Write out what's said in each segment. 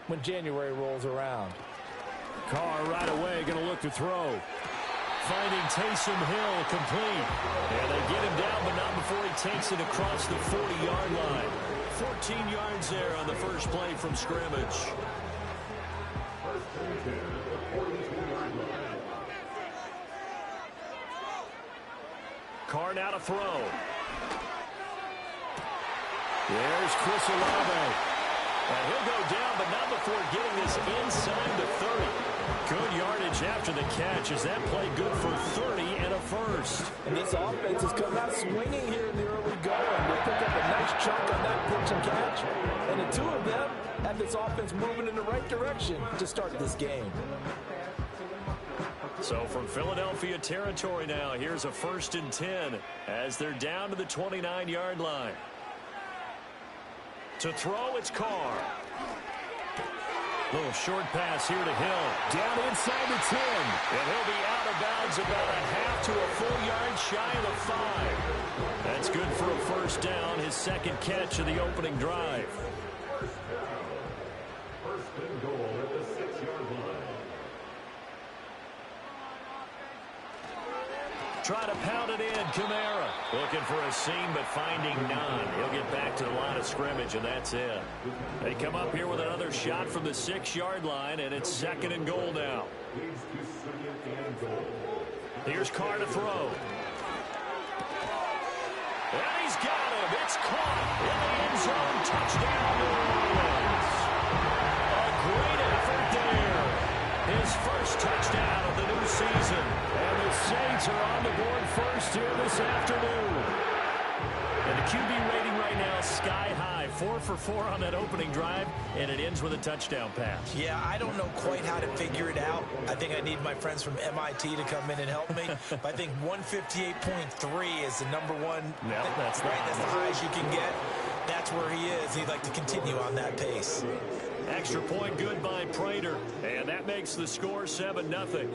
when January rolls around. Carr right away going to look to throw. Finding Taysom Hill complete. And they get him down, but not before he takes it across the 40-yard line. 14 yards there on the first play from scrimmage. Carr now to throw. There's Chris Olave. And he'll go down, but not before getting this inside the 30. Good yardage after the catch. Is that play good for 30 and a first? And this offense has come out swinging here in the early going. They pick up a nice chunk on that pitch and catch. And the two of them have this offense moving in the right direction to start this game. So from Philadelphia territory now, here's a 1st and 10 as they're down to the 29-yard line. To throw, it's Carr. Little short pass here to Hill. Down inside the 10. And he'll be out of bounds about a half to a full yard shy of the 5. That's good for a first down, his second catch of the opening drive. First and goal at the 6-yard line. Try to pound it in, Kamara. Looking for a seam, but finding none. He'll get back to the line of scrimmage, and that's it. They come up here with another shot from the 6-yard line, and it's 2nd and goal now. Here's Carr to throw. And he's got him. It's caught in the end zone. Touchdown, New Orleans. A great effort there. His first touchdown of the new season. And the Saints are on the board first here this afternoon. And the QB rating right now sky high. 4 for 4 on that opening drive, and it ends with a touchdown pass. Yeah, I don't know quite how to figure it out. I think I need my friends from MIT to come in and help me. But I think 158.3 is the number one. Yeah, that's right. That's the highest you can get. That's where he is. He'd like to continue on that pace. Extra point good by Prater, and that makes the score 7-0.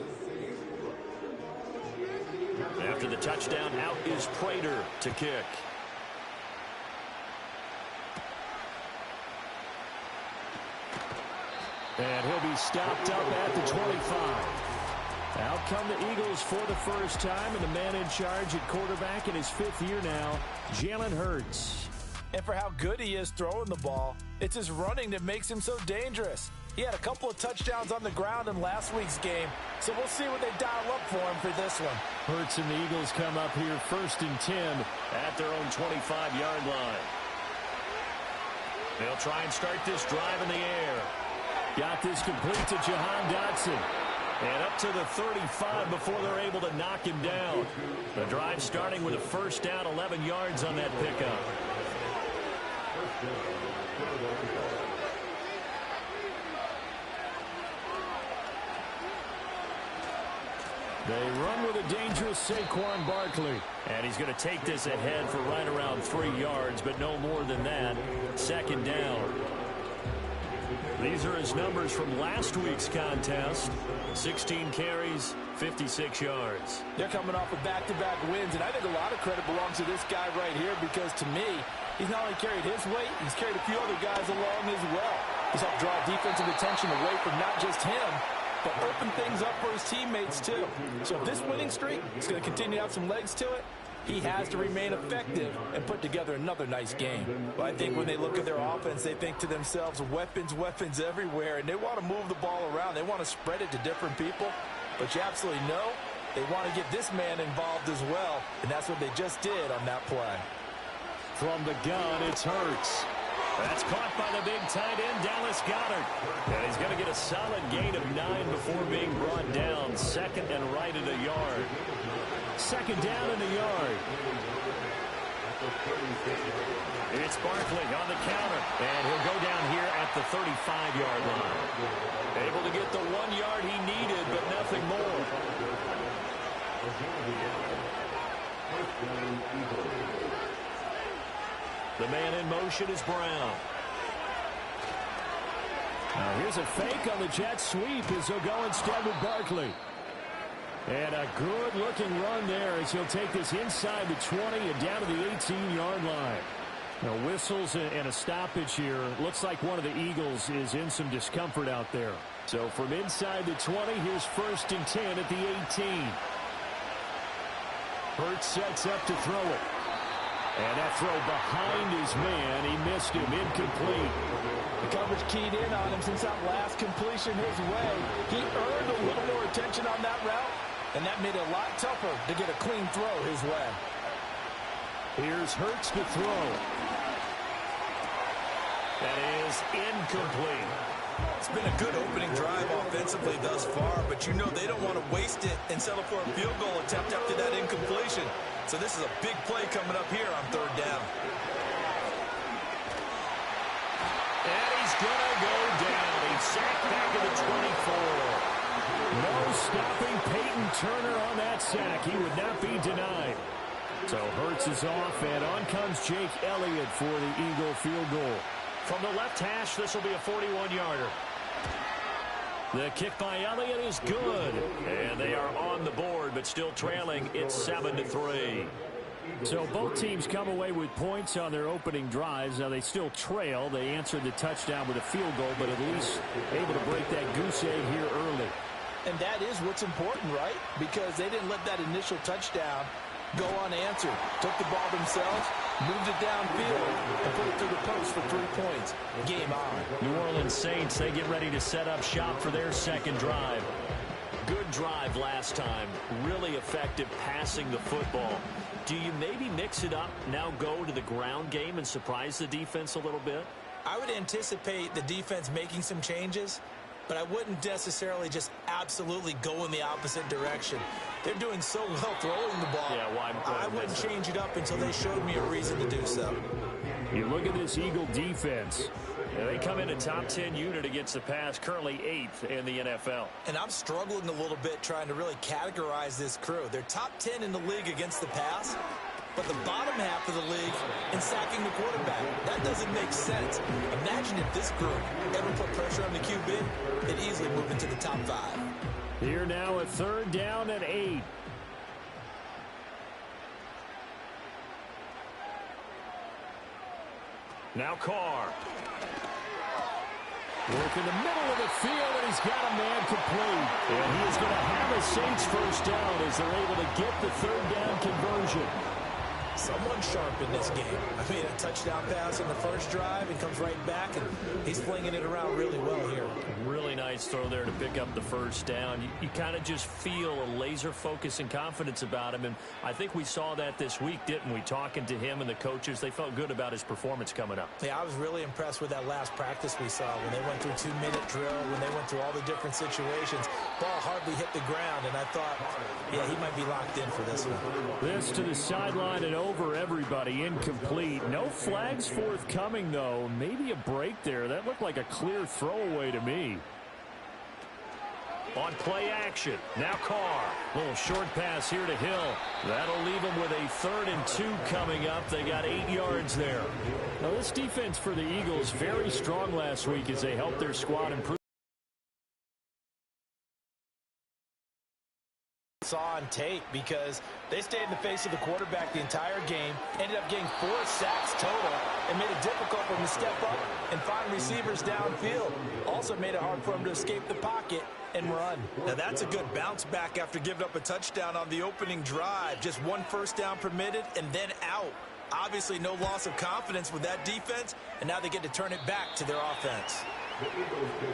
After the touchdown, out is Prater to kick. And he'll be stopped up at the 25. Out come the Eagles for the first time, and the man in charge at quarterback in his 5th year now, Jalen Hurts. And for how good he is throwing the ball, it's his running that makes him so dangerous. He had a couple of touchdowns on the ground in last week's game, so we'll see what they dial up for him for this one. Hurts and the Eagles come up here 1st and 10 at their own 25-yard line. They'll try and start this drive in the air. Got this complete to Jahan Dotson. And up to the 35 before they're able to knock him down. The drive starting with a first down, 11 yards on that pickup. They run with a dangerous Saquon Barkley. And he's going to take this ahead for right around 3 yards, but no more than that. 2nd down. These are his numbers from last week's contest. 16 carries, 56 yards. They're coming off of back-to-back wins, and I think a lot of credit belongs to this guy right here because, to me, he's not only carried his weight, he's carried a few other guys along as well. He's helped draw defensive attention away from not just him, but open things up for his teammates, too. So if this winning streak is going to continue to have some legs to it, he has to remain effective and put together another nice game. Well, I think when they look at their offense, they think to themselves, weapons, weapons everywhere, and they want to move the ball around. They want to spread it to different people. But you absolutely know they want to get this man involved as well, and that's what they just did on that play. From the gun, it's Hurts. That's caught by the big tight end, Dallas Goedert. And he's going to get a solid gain of 9 before being brought down. 2nd and right at a yard. 2nd down in the yard. It's Barkley on the counter. And he'll go down here at the 35-yard line. Able to get the 1 yard he needed, but nothing more. The man in motion is Brown. Now here's a fake on the jet sweep as he'll go instead with Barkley. And a good-looking run there as he'll take this inside the 20 and down to the 18-yard line. Now, whistles and a stoppage here. Looks like one of the Eagles is in some discomfort out there. So from inside the 20, here's 1st and 10 at the 18. Hurts sets up to throw it. And that throw behind his man. He missed him. Incomplete. The coverage keyed in on him since that last completion his way. He earned a little more attention on that route, and that made it a lot tougher to get a clean throw his way. Here's Hurts to throw. That is incomplete. It's been a good opening drive offensively thus far, but you know they don't want to waste it and settle for a field goal attempt after that incompletion. So this is a big play coming up here on 3rd down. And he's going to go down. He's sacked back at the 24. No stopping Peyton Turner on that sack. He would not be denied. So Hurts is off, and on comes Jake Elliott for the Eagle field goal. From the left hash, this will be a 41-yarder. The kick by Elliott is good. And they are on the board, but still trailing. It's 7-3. So both teams come away with points on their opening drives. Now they still trail. They answered the touchdown with a field goal, but at least able to break that goose egg here early. And that is what's important, right? Because they didn't let that initial touchdown go unanswered. Took the ball themselves, moved it downfield, and put it through the post for 3 points. Game on. New Orleans Saints, they get ready to set up shop for their second drive. Good drive last time. Really effective passing the football. Do you maybe mix it up, now go to the ground game and surprise the defense a little bit? I would anticipate the defense making some changes, but I wouldn't necessarily just absolutely go in the opposite direction. They're doing so well throwing the ball. Yeah, why I wouldn't change it up until they showed me a reason to do so. You look at this Eagle defense. They come in a top 10 unit against the pass, currently 8th in the NFL. And I'm struggling a little bit trying to really categorize this crew. They're top 10 in the league against the pass, but the bottom half of the league in sacking the quarterback. That doesn't make sense. Imagine if this group ever put pressure on the QB, they'd easily move into the top 5. Here now, a 3rd down and 8. Now Carr. Work in the middle of the field, and he's got a man complete. And he is going to have a Saints 1st down as they're able to get the 3rd down conversion. Someone sharp in this game. I mean, a touchdown pass in the first drive and comes right back, and he's flinging it around really well here. Really nice throw there to pick up the 1st down. You kind of just feel a laser focus and confidence about him, and I think we saw that this week, didn't we? Talking to him and the coaches, they felt good about his performance coming up. Yeah, I was really impressed with that last practice we saw when they went through 2-minute drill, when they went through all the different situations. Ball hardly hit the ground, and I thought, yeah, he might be locked in for this one. This to the sideline and over everybody, incomplete. No flags forthcoming, though. Maybe a break there. That looked like a clear throwaway to me. On play action, now Carr. Little short pass here to Hill. That'll leave him with a 3rd and 2 coming up. They got 8 yards there. Now this defense for the Eagles, very strong last week as they helped their squad improve. Saw on tape because they stayed in the face of the quarterback the entire game, ended up getting 4 sacks total, and made it difficult for him to step up and find receivers downfield. Also made it hard for him to escape the pocket and run. Now that's a good bounce back after giving up a touchdown on the opening drive. Just 1 1st down permitted and then out. Obviously no loss of confidence with that defense, and now they get to turn it back to their offense.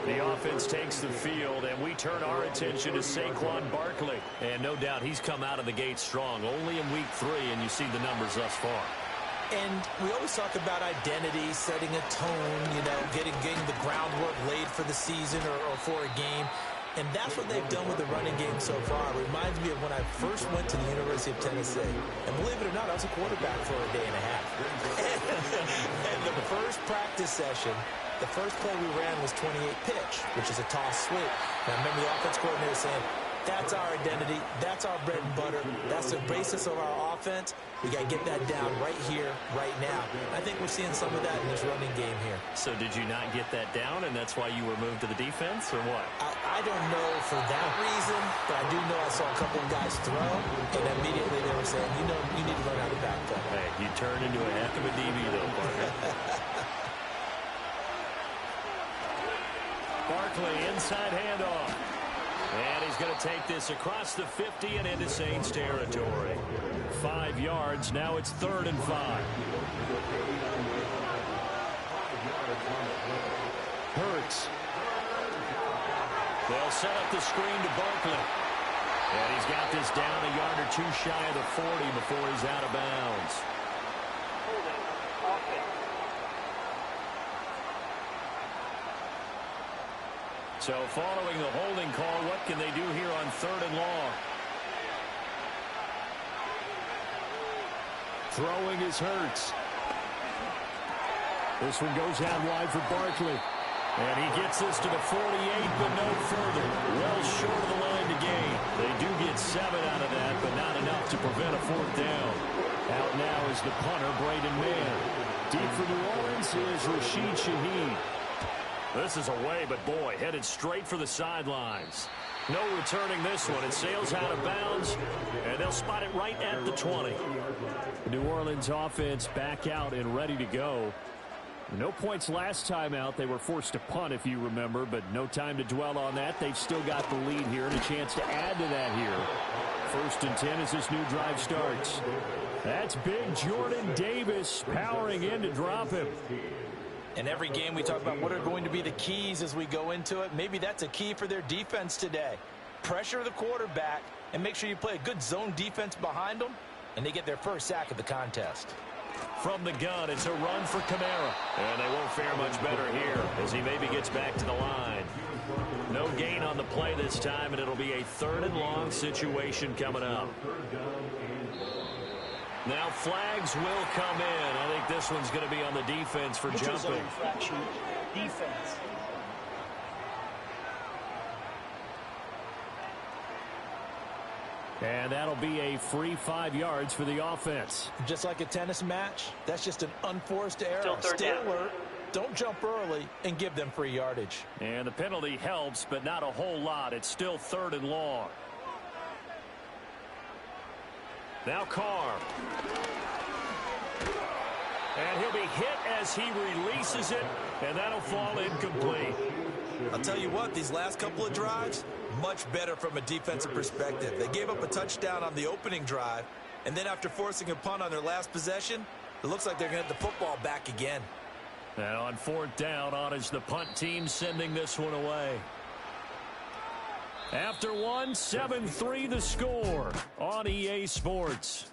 The offense takes the field, and we turn our attention to Saquon Barkley. And no doubt he's come out of the gate strong, only in week 3, and you see the numbers thus far. And we always talk about identity, setting a tone, you know, getting the groundwork laid for the season or for a game. And that's what they've done with the running game so far. It reminds me of when I first went to the University of Tennessee. And believe it or not, I was a quarterback for a day and a half. And the first practice session, the first play we ran was 28 pitch, which is a toss sweep. And I remember the offense coordinator saying, That's our identity. That's our bread and butter. That's the basis of our offense. We got to get that down right here, right now. I think we're seeing some of that in this running game here. So did you not get that down, and that's why you were moved to the defense, or what? I don't know for that reason, but I do know I saw a couple of guys throw, and immediately they were saying, you know, you need to learn how to back up. Hey, you turned into a heck of a DB, though, partner. Barkley, inside handoff. And he's going to take this across the 50 and into Saints territory. 5 yards. Now it's 3rd and 5. Hurts. They'll set up the screen to Barkley. And he's got this down a yard or two shy of the 40 before he's out of bounds. So following the holding call, what can they do here on 3rd and long? Throwing is Hurts. This one goes out wide for Barkley. And he gets this to the 48, but no further. Well short of the line to gain. They do get 7 out of that, but not enough to prevent a 4th down. Out now is the punter, Braden Mann. Deep for New Orleans is Rashid Shaheed. This is away, but boy, headed straight for the sidelines. No returning this one. It sails out of bounds, and they'll spot it right at the 20. New Orleans offense back out and ready to go. No points last time out. They were forced to punt, if you remember, but no time to dwell on that. They've still got the lead here and a chance to add to that here. 1st and 10 as this new drive starts. That's big Jordan Davis powering in to drop him. In every game we talk about what are going to be the keys as we go into it. Maybe that's a key for their defense today. Pressure the quarterback and make sure you play a good zone defense behind them, and they get their first sack of the contest. From the gun, it's a run for Kamara. And they won't fare much better here as he maybe gets back to the line. No gain on the play this time, and it'll be a 3rd and long situation coming up. Now flags will come in. I think this one's going to be on the defense for jumping. Defense. And that'll be a free 5 yards for the offense. Just like a tennis match, that's just an unforced error. Stay alert, don't jump early, and give them free yardage. And the penalty helps, but not a whole lot. It's still 3rd and long. Now Carr. And he'll be hit as he releases it, and that'll fall incomplete. I'll tell you what, these last couple of drives, much better from a defensive perspective. They gave up a touchdown on the opening drive, and then after forcing a punt on their last possession, it looks like they're going to get the football back again. And on 4th down, on is the punt team sending this one away. After one, 7-3 the score on EA Sports.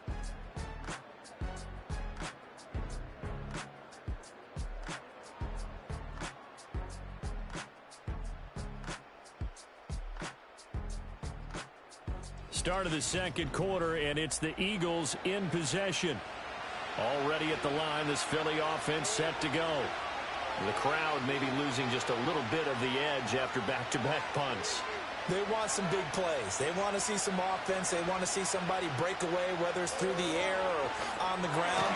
Start of the 2nd quarter, and it's the Eagles in possession. Already at the line, this Philly offense set to go. The crowd maybe losing just a little bit of the edge after back-to-back punts. They want some big plays. They want to see some offense. They want to see somebody break away, whether it's through the air or on the ground.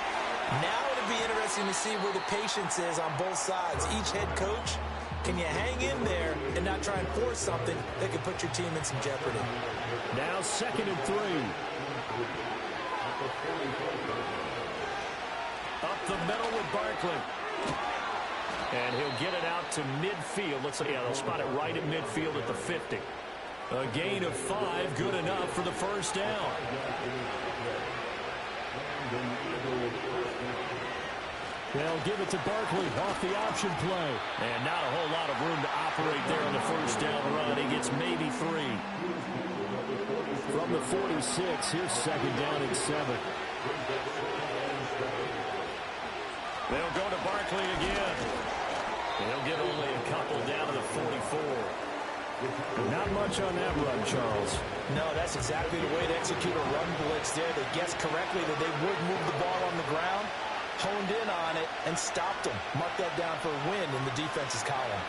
Now it'll be interesting to see where the patience is on both sides. Each head coach, can you hang in there and not try and force something that could put your team in some jeopardy? Now 2nd and 3. Up the middle with Barkley. And he'll get it out to midfield. Looks like, yeah, they'll spot it right at midfield at the 50. A gain of 5, good enough for the 1st down. They'll give it to Barkley off the option play. And not a whole lot of room to operate there on the 1st down run. He gets maybe 3. From the 46, here's 2nd down and 7. They'll go to Barkley again. He'll get only a couple down to the 44. Not much on that run, Charles. No, that's exactly the way to execute a run blitz there. They guessed correctly that they would move the ball on the ground, honed in on it, and stopped them. Mark that down for a win in the defense's column.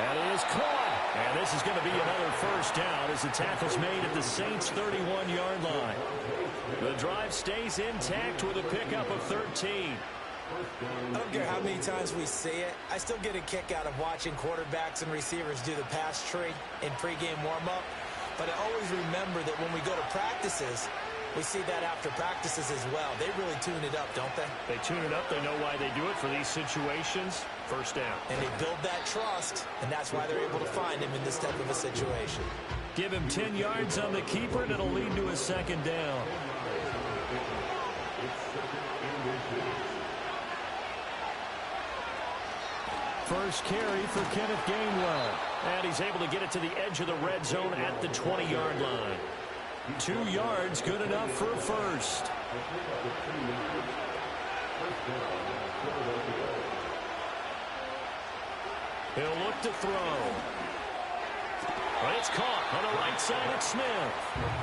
That is caught. And this is going to be another first down as the tackle's made at the Saints' 31-yard line. The drive stays intact with a pickup of 13. I don't care how many times we say it, I still get a kick out of watching quarterbacks and receivers do the pass tree in pregame warm-up. But I always remember that when we go to practices, we see that after practices as well. They really tune it up, don't they? They tune it up. They know why they do it for these situations. First down. And they build that trust, and that's why they're able to find him in this type of a situation. Give him 10 yards on the keeper, and it'll lead to a second down. First carry for Kenneth Gainwell. And he's able to get it to the edge of the red zone at the 20-yard line. 2 yards, good enough for a first. He'll look to throw. But it's caught on the right side of Smith.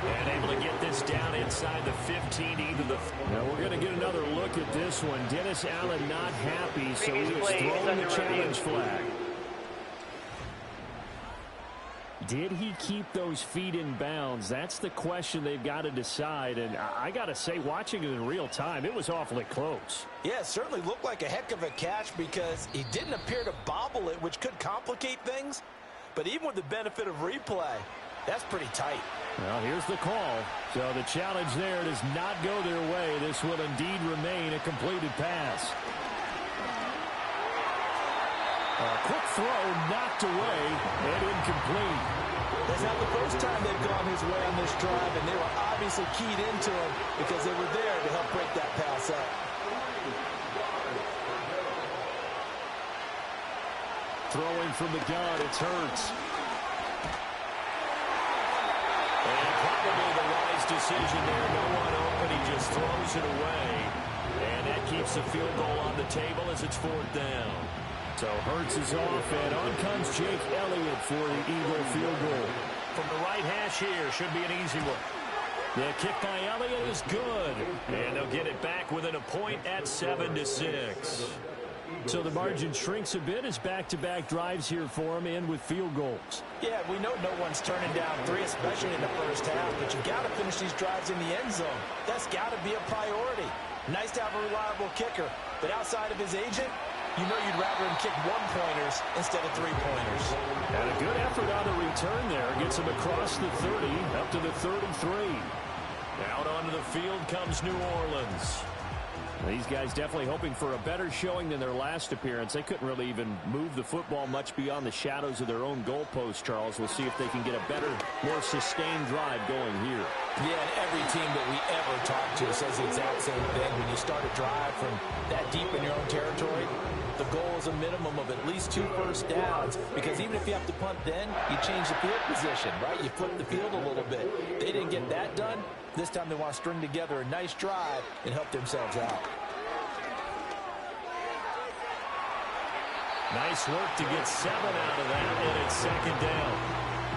And able to get this down inside the 15 into the... Now we're going to get another look at this one. Dennis Allen not happy, so he's throwing the challenge flag. Did he keep those feet in bounds? That's the question they've got to decide. And I got to say, watching it in real time, it was awfully close. Yeah, it certainly looked like a heck of a catch because he didn't appear to bobble it, which could complicate things. But even with the benefit of replay, that's pretty tight. Well, here's the call. So the challenge there does not go their way. This will indeed remain a completed pass. A quick throw knocked away and incomplete. That's not the first time they've gone his way on this drive, and they were obviously keyed into him because they were there to help break that pass up. Throwing from the gun, it's Hurts. And probably the wise decision there. No one open, he just throws it away. And that keeps the field goal on the table as it's 4th down. So Hurts is off, and on comes Jake Elliott for the Eagle field goal. From the right hash here, should be an easy one. The kick by Elliott is good. And they'll get it back within a point at 7-6. So the margin shrinks a bit as back-to-back drives here for him, and with field goals. Yeah, we know no one's turning down 3, especially in the first half, but you've got to finish these drives in the end zone. That's got to be a priority. Nice to have a reliable kicker, but outside of his agent, you know you'd rather him kick 1-pointers instead of 3-pointers. And a good effort on the return there. Gets him across the 30, up to the 33. Out onto the field comes New Orleans. These guys definitely hoping for a better showing than their last appearance. They couldn't really even move the football much beyond the shadows of their own goalpost, Charles. We'll see if they can get a better, more sustained drive going here. Yeah, and every team that we ever talk to says the exact same thing. When you start a drive from that deep in your own territory, the goal is a minimum of at least 2 first downs, because even if you have to punt then, you change the field position, right? You flip the field a little bit. They didn't get that done. This time they want to string together a nice drive and help themselves out. Nice work to get 7 out of that, and it's 2nd down.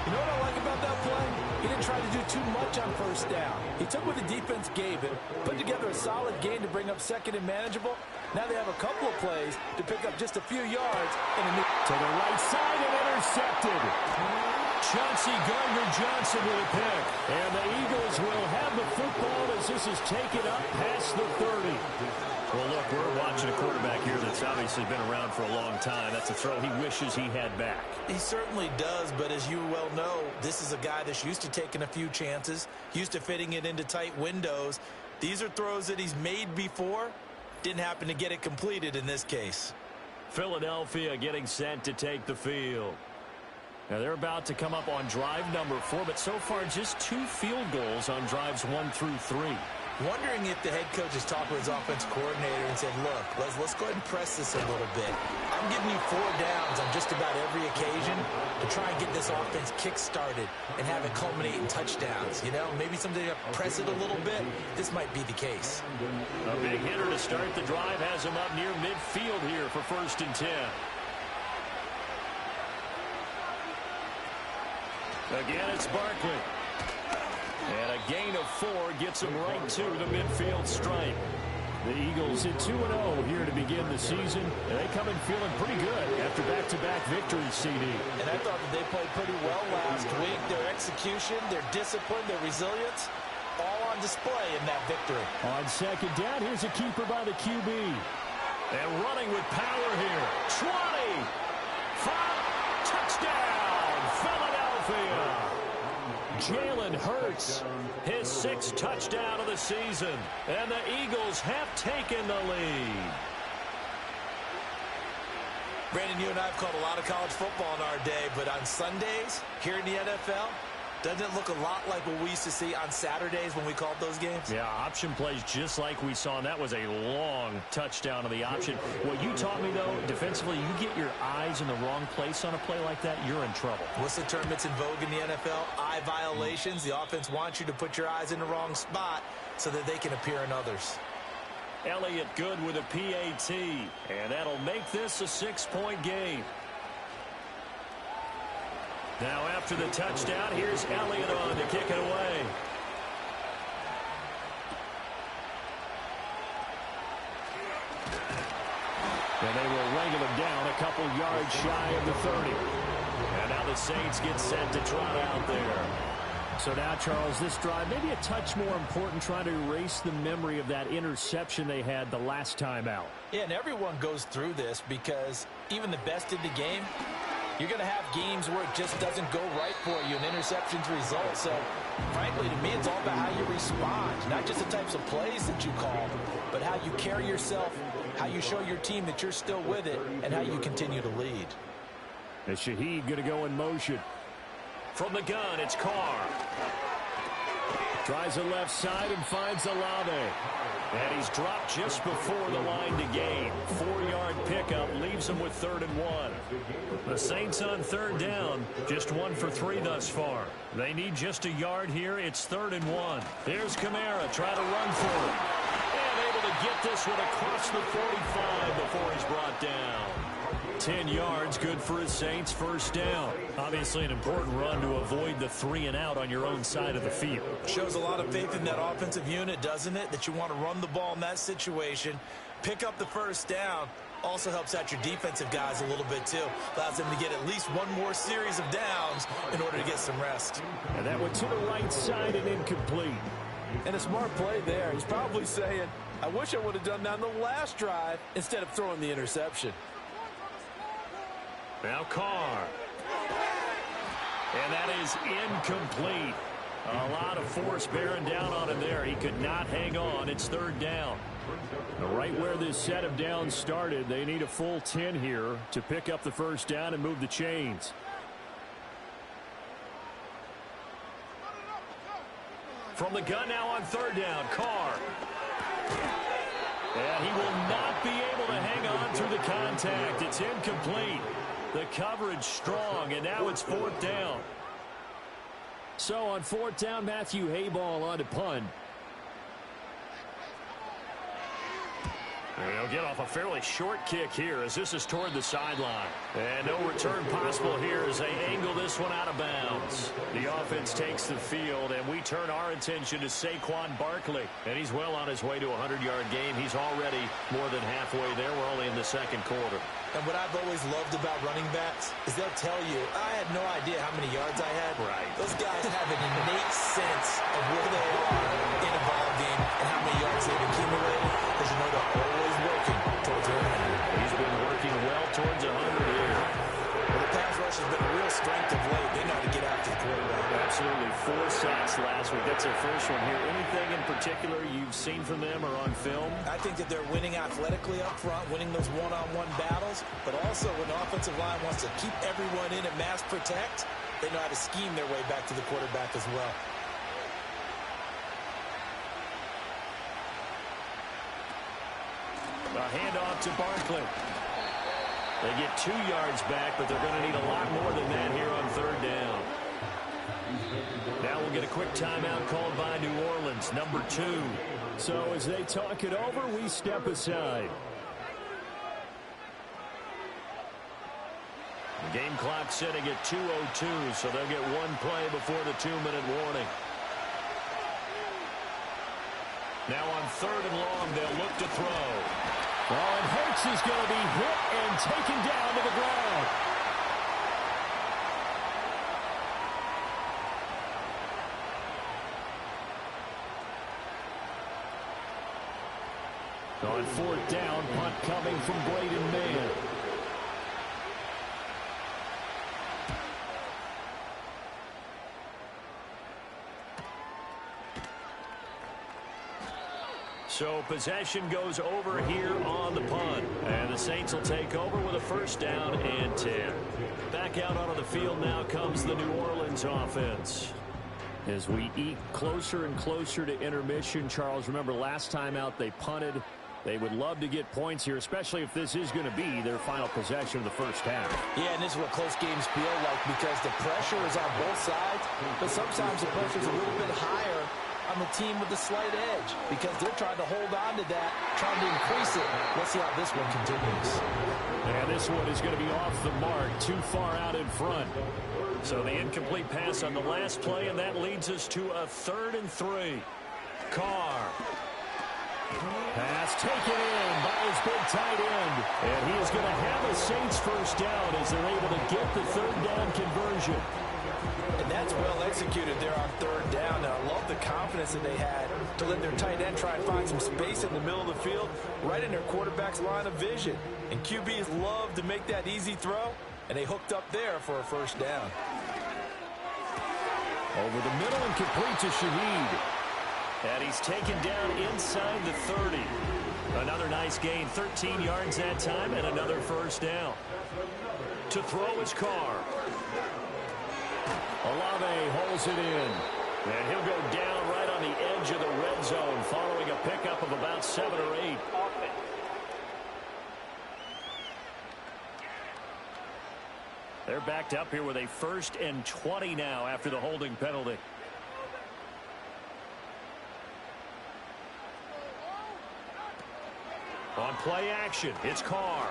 You know what I like about that play? He didn't try to do too much on first down. He took what the defense gave him, put together a solid game to bring up 2nd and manageable. Now they have a couple of plays to pick up just a few yards. To the right side and intercepted. Chauncey Gardner-Johnson with a pick. And the Eagles will have the football as this is taken up past the 30. Well, look, we're watching a quarterback here that's obviously been around for a long time. That's a throw he wishes he had back. He certainly does, but as you well know, this is a guy that's used to taking a few chances, used to fitting it into tight windows. These are throws that he's made before. Didn't happen to get it completed in this case. Philadelphia getting set to take the field. Now they're about to come up on drive number 4, but so far just 2 field goals on drives 1 through 3. Wondering if the head coach has talked with his offensive coordinator and said, look, let's go ahead and press this a little bit. I'm giving you 4 downs on just about every occasion to try and get this offense kick-started and have it culminate in touchdowns. You know, maybe someday you press it a little bit. This might be the case. A big hitter to start the drive has him up near midfield here for 1st and 10. Again, it's Barkley. And a gain of 4 gets him right to the midfield stripe. The Eagles at 2-0 here to begin the season, and they come in feeling pretty good after back-to-back victories, CD. And I thought that they played pretty well last week. Their execution, their discipline, their resilience, all on display in that victory. On second down, here's a keeper by the QB. And running with power here. 20! 5! Touchdown! Philadelphia! Jalen Hurts, his 6th touchdown of the season. And the Eagles have taken the lead. Brandon, you and I have called a lot of college football in our day, but on Sundays here in the NFL, doesn't it look a lot like what we used to see on Saturdays when we called those games? Yeah, option plays just like we saw, and that was a long touchdown of the option. What you taught me, though, defensively, you get your eyes in the wrong place on a play like that, you're in trouble. What's the term that's in vogue in the NFL? Eye violations. The offense wants you to put your eyes in the wrong spot so that they can appear in others. Elliott good with a PAT, and that'll make this a 6-point game. Now after the touchdown, here's Elliott on to kick it away. And they will wrangle him down a couple yards shy of the 30. And now the Saints get set to trot out there. So now, Charles, this drive maybe a touch more important, trying to erase the memory of that interception they had the last time out. Yeah, and everyone goes through this because even the best in the game, you're going to have games where it just doesn't go right for you, and interceptions result. So, frankly, to me, it's all about how you respond, not just the types of plays that you call, but how you carry yourself, how you show your team that you're still with it, and how you continue to lead. And Shaheed going to go in motion. From the gun, it's Carr. Tries the left side and finds Olave. And he's dropped just before the line to gain. 4-yard pickup leaves him with 3rd and 1. The Saints on 3rd down, just 1 for 3 thus far. They need just a yard here. It's 3rd and 1. There's Kamara, try to run for it. And able to get this one across the 45 before he's brought down. 10 yards, good for his Saints, 1st down. Obviously an important run to avoid the 3 and out on your own side of the field. Shows a lot of faith in that offensive unit, doesn't it? That you want to run the ball in that situation. Pick up the 1st down. Also helps out your defensive guys a little bit, too. Allows them to get at least one more series of downs in order to get some rest. And that went to the right side and incomplete. And a smart play there. He's probably saying, I wish I would have done that on the last drive instead of throwing the interception. Now Carr. And that is incomplete. A lot of force bearing down on him there. He could not hang on. It's 3rd down. Right where this set of downs started, they need a full 10 here to pick up the 1st down and move the chains. From the gun now on 3rd down, Carr. And he will not be able to hang on through the contact. It's incomplete. The coverage strong, and now it's 4th down. So on 4th down, Matthew Hayball on to punt. And he'll get off a fairly short kick here as this is toward the sideline. And no return possible here as they angle this one out of bounds. The offense takes the field, and we turn our attention to Saquon Barkley. And he's well on his way to a 100-yard game. He's already more than halfway there. We're only in the 2nd quarter. And what I've always loved about running backs is they'll tell you, I had no idea how many yards I had. Right. Those guys have an innate sense of where they are in a ball game and how many yards they've accumulated, because you know they're always working towards their 100. He's been working well towards 100 here. Well, the pass rush has been a real strength of late. They know how to get after the quarterback. Absolutely. 4 sacks last week. That's their first one here. Anything in particular you've seen from them or on film? I think that they're winning athletically up front, winning those one-on-one battles, but also when the offensive line wants to keep everyone in and mass protect, they know how to scheme their way back to the quarterback as well. A handoff to Barkley. They get 2 yards back, but they're going to need a lot more than that here on 3rd down. Now we'll get a quick timeout called by New Orleans, number 2. So as they talk it over, we step aside. The game clock sitting at 2:02, so they'll get 1 play before the 2-minute warning. Now on 3rd and long, they'll look to throw. Oh, and Hurts is going to be hit and taken down to the ground. On 4th down, punt coming from Braden Mann. So possession goes over here on the punt. And the Saints will take over with a 1st down and 10. Back out onto the field now comes the New Orleans offense. As we eat closer and closer to intermission, Charles, remember last time out they punted. They would love to get points here, especially if this is going to be their final possession of the first half. Yeah, and this is what close games feel like because the pressure is on both sides, but sometimes the pressure is a little bit higher on the team with the slight edge because they're trying to hold on to that, trying to increase it. Let's see how this one continues. And this one is going to be off the mark, too far out in front. So the incomplete pass on the last play, and that leads us to a 3rd and 3. Carr. Pass taken in by his big tight end. And he is going to have a Saints 1st down as they're able to get the 3rd down conversion. And that's well executed there on 3rd down. And I love the confidence that they had to let their tight end try and find some space in the middle of the field, right in their quarterback's line of vision. And QBs love to make that easy throw, and they hooked up there for a 1st down. Over the middle and complete to Shaheed. And he's taken down inside the 30. Another nice gain, 13 yards that time, and another 1st down. To throw is Carr. Olave holds it in. And he'll go down right on the edge of the red zone following a pickup of about 7 or 8. They're backed up here with a 1st and 20 now after the holding penalty. On play action, it's Carr.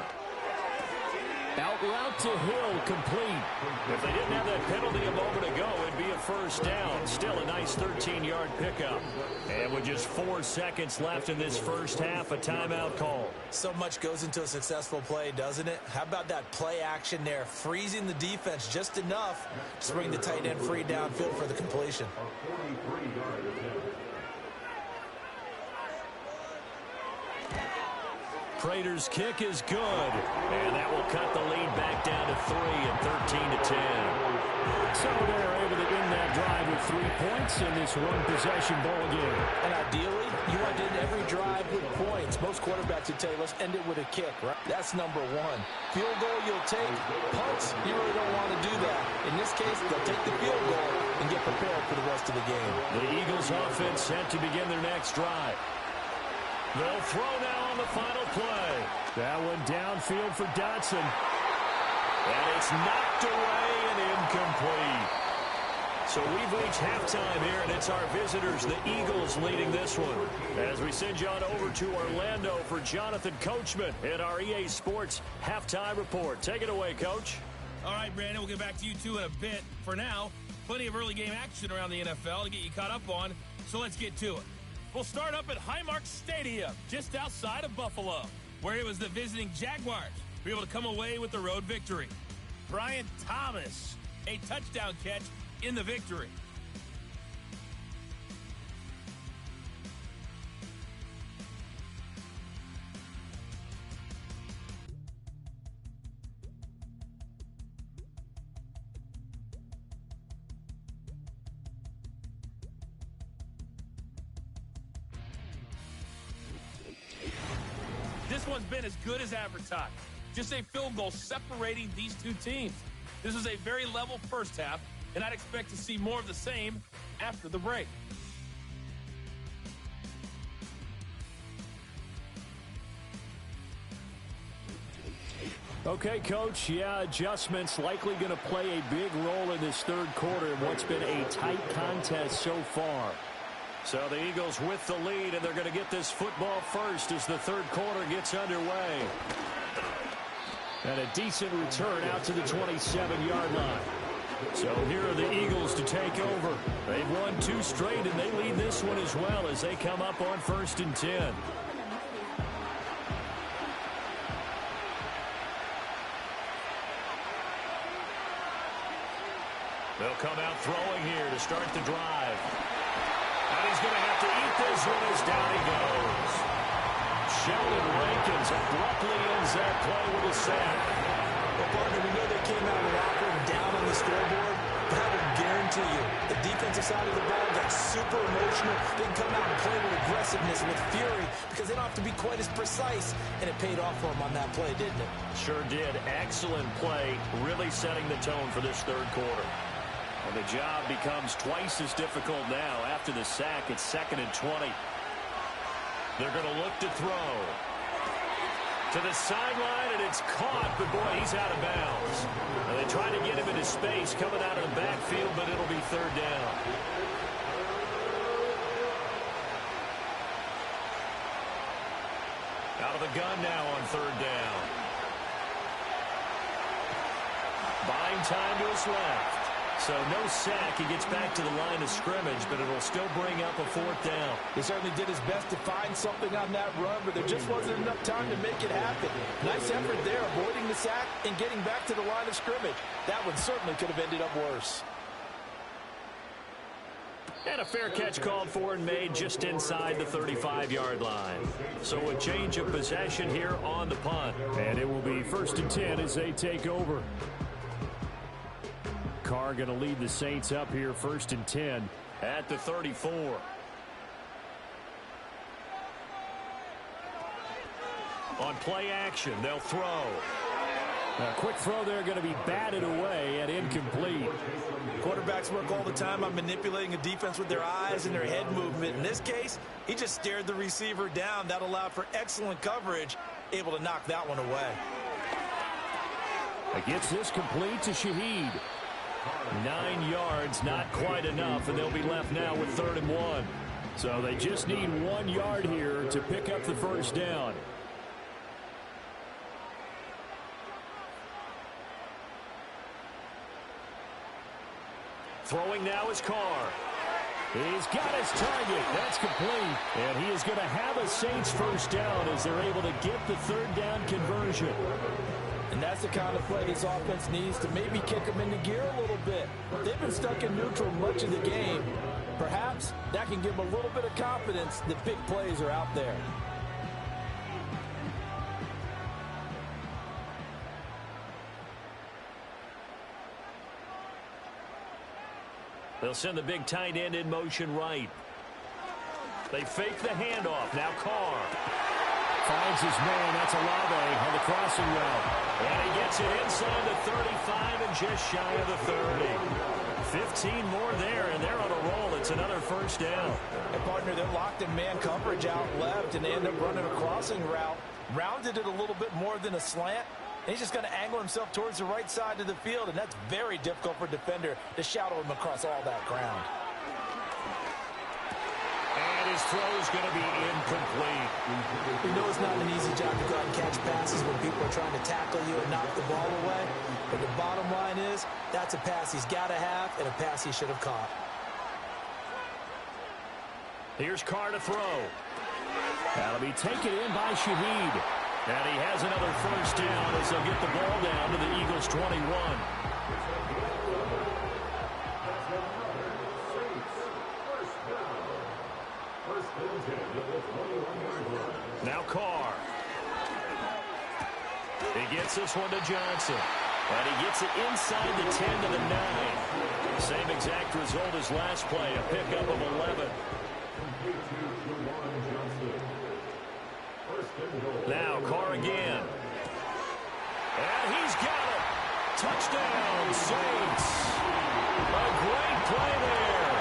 Out route to Hill, complete. If they didn't have that penalty a moment ago, it'd be a 1st down. Still a nice 13-yard pickup. And with just 4 seconds left in this first half, a timeout call. So much goes into a successful play, doesn't it? How about that play action there, freezing the defense just enough to bring the tight end free downfield for the completion. Prater's kick is good, and that will cut the lead back down to 3 and 13-10. So they're able to end that drive with 3 points in this one-possession ball game. And ideally, you want to end every drive with points. Most quarterbacks would tell you, let's end it with a kick, right? That's number 1. Field goal you'll take. Punts, you really don't want to do that. In this case, they'll take the field goal and get prepared for the rest of the game. The Eagles offense set to begin their next drive. They'll throw now on the final play. That one downfield for Dotson. And it's knocked away and incomplete. So we've reached halftime here, and it's our visitors, the Eagles, leading this one. As we send you on over to Orlando for Jonathan Coachman in our EA Sports Halftime Report. Take it away, Coach. All right, Brandon, we'll get back to you two in a bit. For now, plenty of early game action around the NFL to get you caught up on, so let's get to it. We'll start up at Highmark Stadium, just outside of Buffalo, where it was the visiting Jaguars who were able to come away with the road victory. Brian Thomas, a touchdown catch in the victory. This one's been as good as advertised. Just a field goal separating these two teams. This was a very level first half, and I'd expect to see more of the same after the break. Okay, Coach, yeah, adjustments likely going to play a big role in this third quarter in what's been a tight contest so far. So the Eagles with the lead, and they're going to get this football first as the third quarter gets underway. And a decent return out to the 27-yard line. So here are the Eagles to take over. They've won 2 straight, and they lead this one as well as they come up on 1st and 10. They'll come out throwing here to start the drive. And he's going to have to eat this one as down he goes. Sheldon Rankins abruptly ends that play with a sack. Well, partner, we know they came out of the locker room down on the scoreboard, but I would guarantee you the defensive side of the ball got super emotional. They can come out and play with aggressiveness, with fury, because they don't have to be quite as precise, and it paid off for them on that play, didn't it? Sure did. Excellent play, really setting the tone for this 3rd quarter. And the job becomes twice as difficult now. After the sack, it's 2nd and 20. They're going to look to throw. To the sideline, and it's caught, but boy, he's out of bounds. Now they try to get him into space coming out of the backfield, but it'll be 3rd down. Out of the gun now on 3rd down. Buying time to his left. So no sack. He gets back to the line of scrimmage, but it'll still bring up a 4th down. He certainly did his best to find something on that run, but there just wasn't enough time to make it happen. Nice effort there, avoiding the sack and getting back to the line of scrimmage. That one certainly could have ended up worse. And a fair catch called for and made just inside the 35-yard line. So a change of possession here on the punt. And it will be 1st and 10 as they take over. Carr going to lead the Saints up here 1st and 10 at the 34. On play action, they'll throw. A quick throw there going to be batted away and incomplete. Quarterbacks work all the time on manipulating a defense with their eyes and their head movement. In this case, he just stared the receiver down. That allowed for excellent coverage, able to knock that one away. Gets this complete to Shaheed. 9 yards, not quite enough, and they'll be left now with 3rd and 1. So they just need 1 yard here to pick up the 1st down. Throwing now is Carr. He's got his target. That's complete. And he is going to have a Saints 1st down as they're able to get the 3rd down conversion. And that's the kind of play this offense needs to maybe kick them into gear a little bit. They've been stuck in neutral much of the game. Perhaps that can give them a little bit of confidence that big plays are out there. They'll send the big tight end in motion right. They fake the handoff. Now Carr finds his man. That's Olave on the crossing route. And he gets it inside the 35 and just shy of the 30. 15 more there, and they're on a roll. It's another 1st down. And partner, they're locked in man coverage out left, and they end up running a crossing route. Rounded it a little bit more than a slant. And he's just going to angle himself towards the right side of the field, and that's very difficult for a defender to shadow him across all that ground. And his throw is going to be incomplete. We know it's not an easy job to go out and catch passes when people are trying to tackle you and knock the ball away. But the bottom line is, that's a pass he's got to have and a pass he should have caught. Here's Carr to throw. That'll be taken in by Shaheed. And he has another 1st down as they'll get the ball down to the Eagles 21. Now Carr. He gets this one to Johnson. And he gets it inside the 10 to the 9. Same exact result as last play, a pickup of 11. Now Carr again. And he's got it. Touchdown, Saints. A great play there.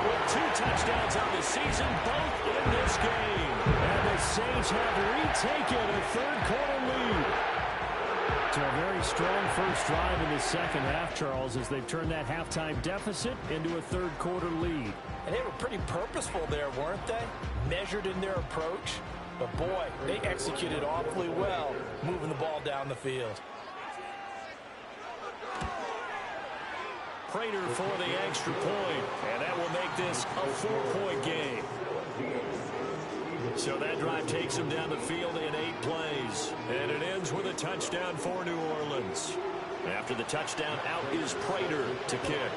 With 2 touchdowns on the season, both in this game. And the Saints have retaken a 3rd quarter lead. To a very strong first drive in the 2nd half, Charles, as they've turned that halftime deficit into a 3rd quarter lead. And they were pretty purposeful there, weren't they? Measured in their approach. But boy, they executed awfully well, moving the ball down the field. Prater for the extra point, and that will make this a 4-point game. So that drive takes them down the field in 8 plays, and it ends with a touchdown for New Orleans. After the touchdown, out is Prater to kick.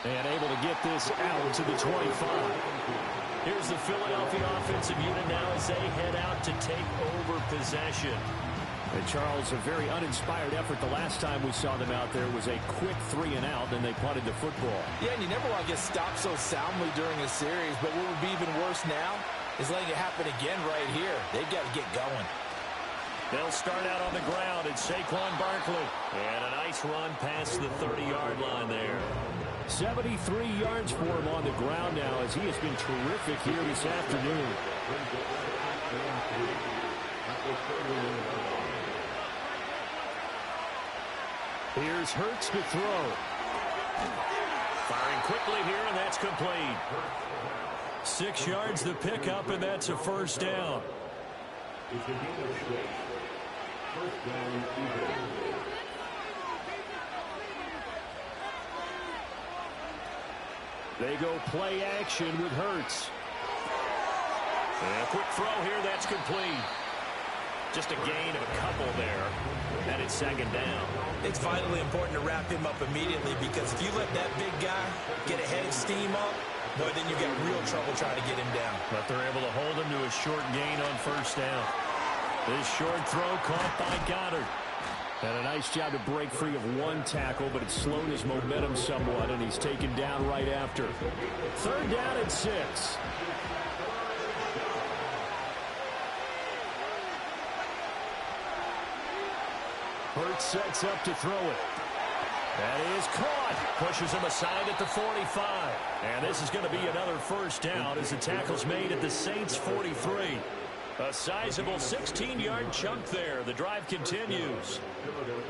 And able to get this out to the 25. Here's the Philadelphia offensive unit now as they head out to take over possession. And Charles, a very uninspired effort the last time we saw them out there was a quick 3-and-out, and they punted the football. Yeah, and you never want to get stopped so soundly during a series, but what would be even worse now is letting it happen again right here. They've got to get going. They'll start out on the ground. It's Saquon Barkley. And a nice run past the 30-yard line there. 73 yards for him on the ground now as he has been terrific here this afternoon. Here's Hurts to throw. Firing quickly here, and that's complete. 6 yards the pickup, and that's a first down. They go play action with Hurts. And a quick throw here, that's complete. Just a gain of a couple there. And it's second down. It's vitally important to wrap him up immediately because if you let that big guy get a head of steam up, boy, then you get real trouble trying to get him down. But they're able to hold him to a short gain on first down. This short throw caught by Goddard. And a nice job to break free of one tackle, but it slowed his momentum somewhat, and he's taken down right after. Third down and 6. Hurts sets up to throw it. That is caught. Pushes him aside at the 45. And this is going to be another first down as the tackle's made at the Saints' 43. A sizable 16-yard chunk there. The drive continues.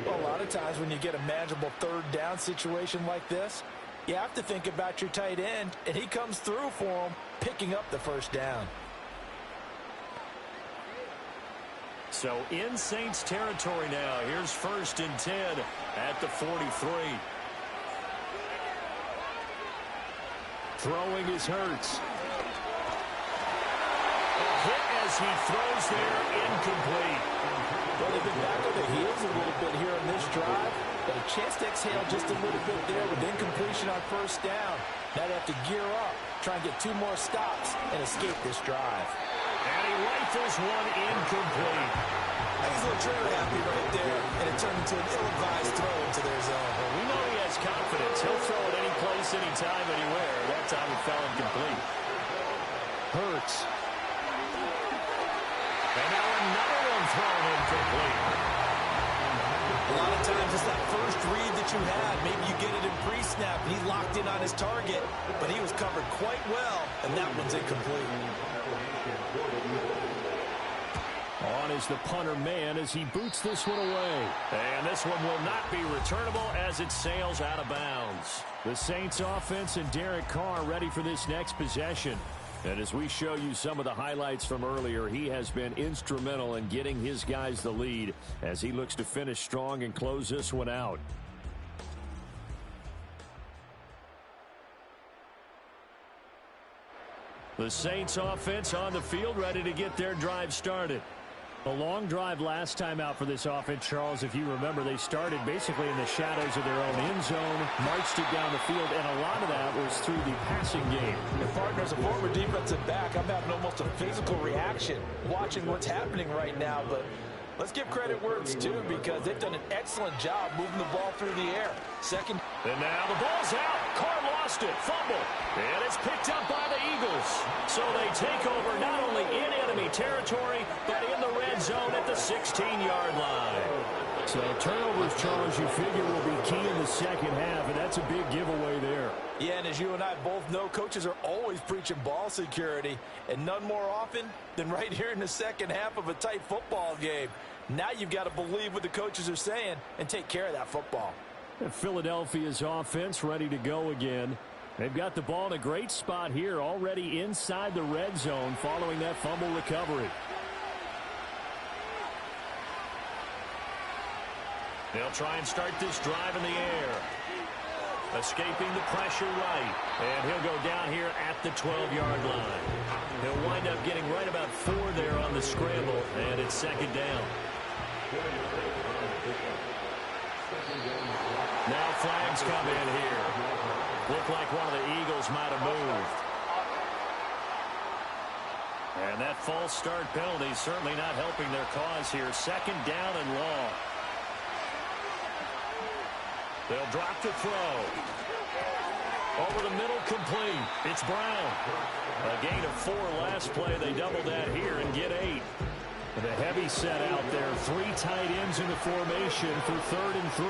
Well, a lot of times when you get a manageable third down situation like this, you have to think about your tight end, and he comes through for him, picking up the first down. So in Saints territory now. Here's 1st and 10 at the 43. Throwing is Hurts. Hit as he throws there, incomplete. Well, they've been back on the heels a little bit here on this drive, but a chance to exhale just a little bit there with incompletion on first down. Now they have to gear up, try and get 2 more stops, and escape this drive. And he rifles one incomplete. He's a little trigger happy right there, and it turned into an ill-advised throw into their zone. Well, we know he has confidence. He'll throw it any place, anytime, anywhere. That time it fell incomplete. Hurts. And now another one thrown incomplete. A lot of times it's that first read that you had. Maybe you get it in pre-snap, and he's locked in on his target, but he was covered quite well, and that one's incomplete. On is the punter man as he boots this one away. And this one will not be returnable as it sails out of bounds. The Saints offense and Derek Carr ready for this next possession. And as we show you some of the highlights from earlier, he has been instrumental in getting his guys the lead as he looks to finish strong and close this one out. The Saints offense on the field ready to get their drive started. A long drive last time out for this offense, Charles. If you remember, they started basically in the shadows of their own end zone, marched it down the field, and a lot of that was through the passing game. And partners, a former defensive back, I'm having almost a physical reaction watching what's happening right now, but let's give credit where it's due because they've done an excellent job moving the ball through the air. Second. And now the ball's out. Carr lost it. Fumble. And it's picked up by the Eagles. So they take over not only in enemy territory, but in the red zone at the 16-yard line. So turnovers, Charles, you figure will be key in the second half, and that's a big giveaway there. Yeah, and as you and I both know, coaches are always preaching ball security, and none more often than right here in the second half of a tight football game. Now you've got to believe what the coaches are saying and take care of that football. And Philadelphia's offense ready to go again. They've got the ball in a great spot here, already inside the red zone following that fumble recovery. They'll try and start this drive in the air. Escaping the pressure right. And he'll go down here at the 12-yard line. He'll wind up getting right about 4 there on the scramble, and it's second down. Now flags come in here. Look like one of the Eagles might have moved. And that false start penalty certainly not helping their cause here. Second down and long. They'll drop the throw. Over the middle, complete. It's Brown. A gain of 4 last play. They double that here and get 8. The heavy set out there. 3 tight ends in the formation for 3rd and 3.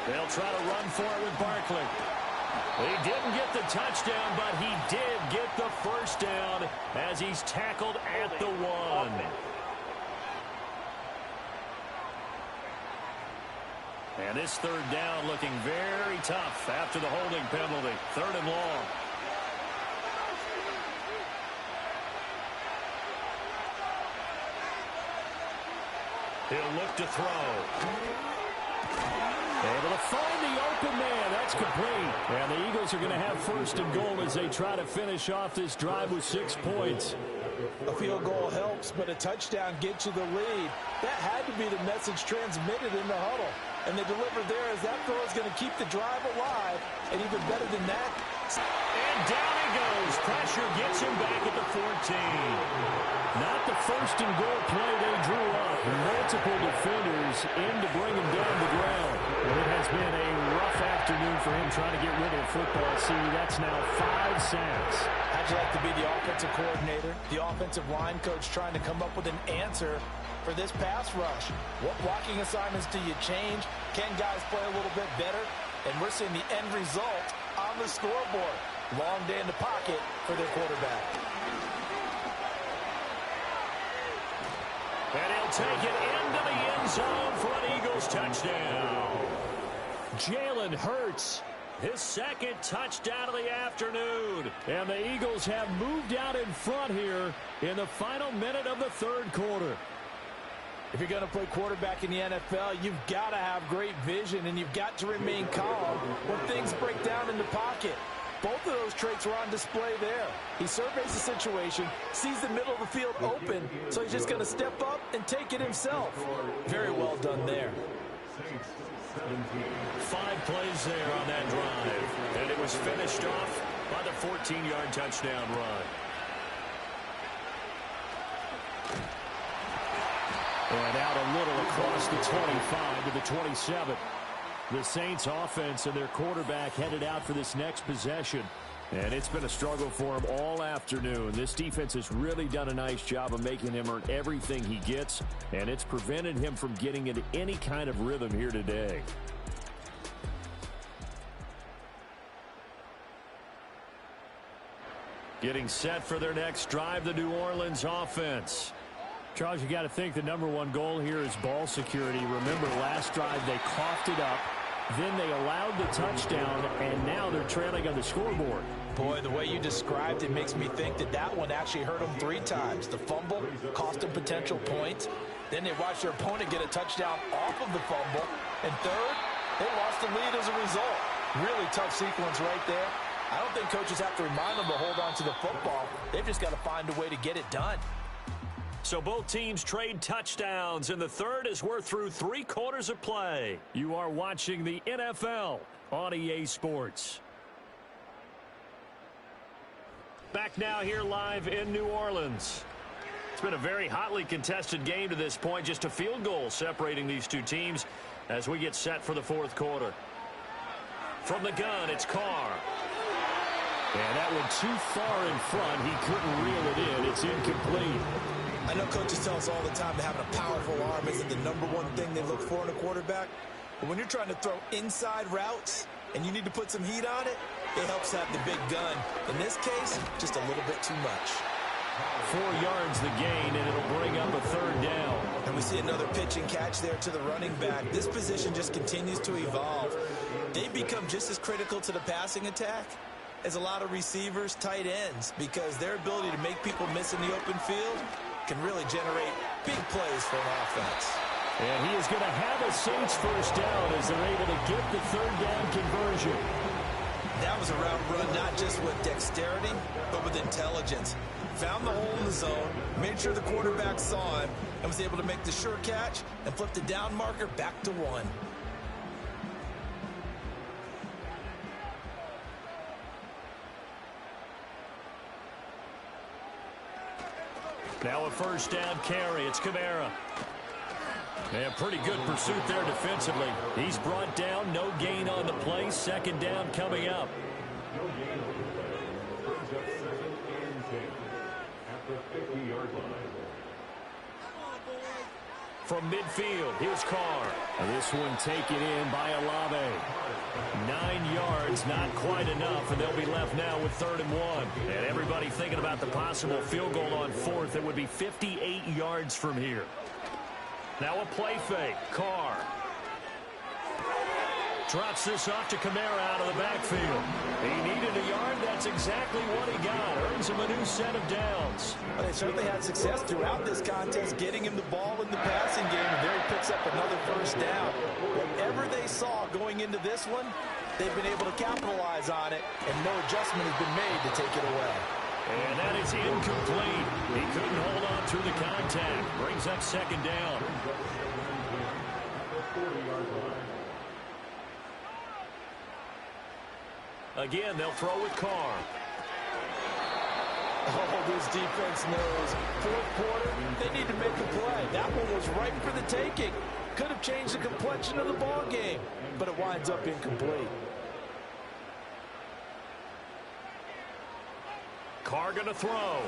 They'll try to run for it with Barkley. He didn't get the touchdown, but he did get the first down as he's tackled at the 1. And this 3rd down looking very tough after the holding penalty. 3rd and long. He'll look to throw. Able to find the open man. That's complete. And the Eagles are going to have 1st and goal as they try to finish off this drive with 6 points. A field goal helps, but a touchdown gets you the lead. That had to be the message transmitted in the huddle. And they delivered there as that throw is going to keep the drive alive. And even better than that. And down he goes. Pressure gets him back at the 14. Not the 1st and goal play they drew up. Multiple defenders in to bring him down the ground. Well, it has been a rough afternoon for him trying to get rid of the football. See, that's now 5 sacks. How'd you like to be the offensive coordinator, the offensive line coach trying to come up with an answer for this pass rush? What blocking assignments do you change? Can guys play a little bit better? And we're seeing the end result on the scoreboard. Long day in the pocket for their quarterback. And he'll take it into the end zone for an Eagles touchdown. Jalen Hurts, his 2nd touchdown of the afternoon. And the Eagles have moved out in front here in the final minute of the 3rd quarter. If you're going to play quarterback in the NFL, you've got to have great vision, and you've got to remain calm when things break down in the pocket. Both of those traits were on display there. He surveys the situation, sees the middle of the field open, so he's just going to step up and take it himself. Very well done there. 5 plays there on that drive, and it was finished off by the 14-yard touchdown run. And out a little across the 25 to the 27. The Saints offense and their quarterback headed out for this next possession. And it's been a struggle for him all afternoon. This defense has really done a nice job of making him earn everything he gets. And it's prevented him from getting into any kind of rhythm here today. Getting set for their next drive, the New Orleans offense. Charles, you got to think the #1 goal here is ball security. Remember, last drive they coughed it up, then they allowed the touchdown, and now they're trailing on the scoreboard. Boy, the way you described it makes me think that that one actually hurt them 3 times. The fumble cost them potential points. Then they watched their opponent get a touchdown off of the fumble. And 3rd, they lost the lead as a result. Really tough sequence right there. I don't think coaches have to remind them to hold on to the football. They've just got to find a way to get it done. So both teams trade touchdowns, and the 3rd as we're through 3 quarters of play. You are watching the NFL on EA Sports. Back now here live in New Orleans. It's been a very hotly contested game to this point. Just a field goal separating these 2 teams as we get set for the 4th quarter. From the gun, it's Carr. And that one too far in front. He couldn't reel it in. It's incomplete. I know coaches tell us all the time that having a powerful arm isn't the #1 thing they look for in a quarterback. But when you're trying to throw inside routes and you need to put some heat on it, it helps have the big gun. In this case, just a little bit too much. 4 yards the gain, and it'll bring up a 3rd down. And we see another pitch and catch there to the running back. This position just continues to evolve. They become just as critical to the passing attack is a lot of receivers, tight ends, because their ability to make people miss in the open field can really generate big plays for an offense. And he is going to have a Saints first down as they're able to get the third down conversion. That was a route run not just with dexterity, but with intelligence. Found the hole in the zone, made sure the quarterback saw him, and was able to make the sure catch and flip the down marker back to 1. Now a first down carry. It's Kamara. And pretty good pursuit there defensively. He's brought down. No gain on the play. Second down coming up. No gain on the play. Brings up 2nd and 10 at the 50-yard line. From midfield, here's Carr. And this one taken in by Olave. 9 yards, not quite enough, and they'll be left now with 3rd and 1. And everybody thinking about the possible field goal on 4th. It would be 58 yards from here. Now a play fake. Carr drops this off to Kamara out of the backfield. He needed a yard. That's exactly what he got. Earns him a new set of downs. Well, they certainly had success throughout this contest, getting him the ball in the passing game, and there he picks up another first down. Whatever they saw going into this one, they've been able to capitalize on it, and no adjustment has been made to take it away. And that is incomplete. He couldn't hold on through the contact. Brings up 2nd down. Again, they'll throw with Carr. Oh, this defense knows. 4th quarter, they need to make a play. That one was ripe for the taking. Could have changed the complexion of the ball game, but it winds up incomplete. Carr going to throw.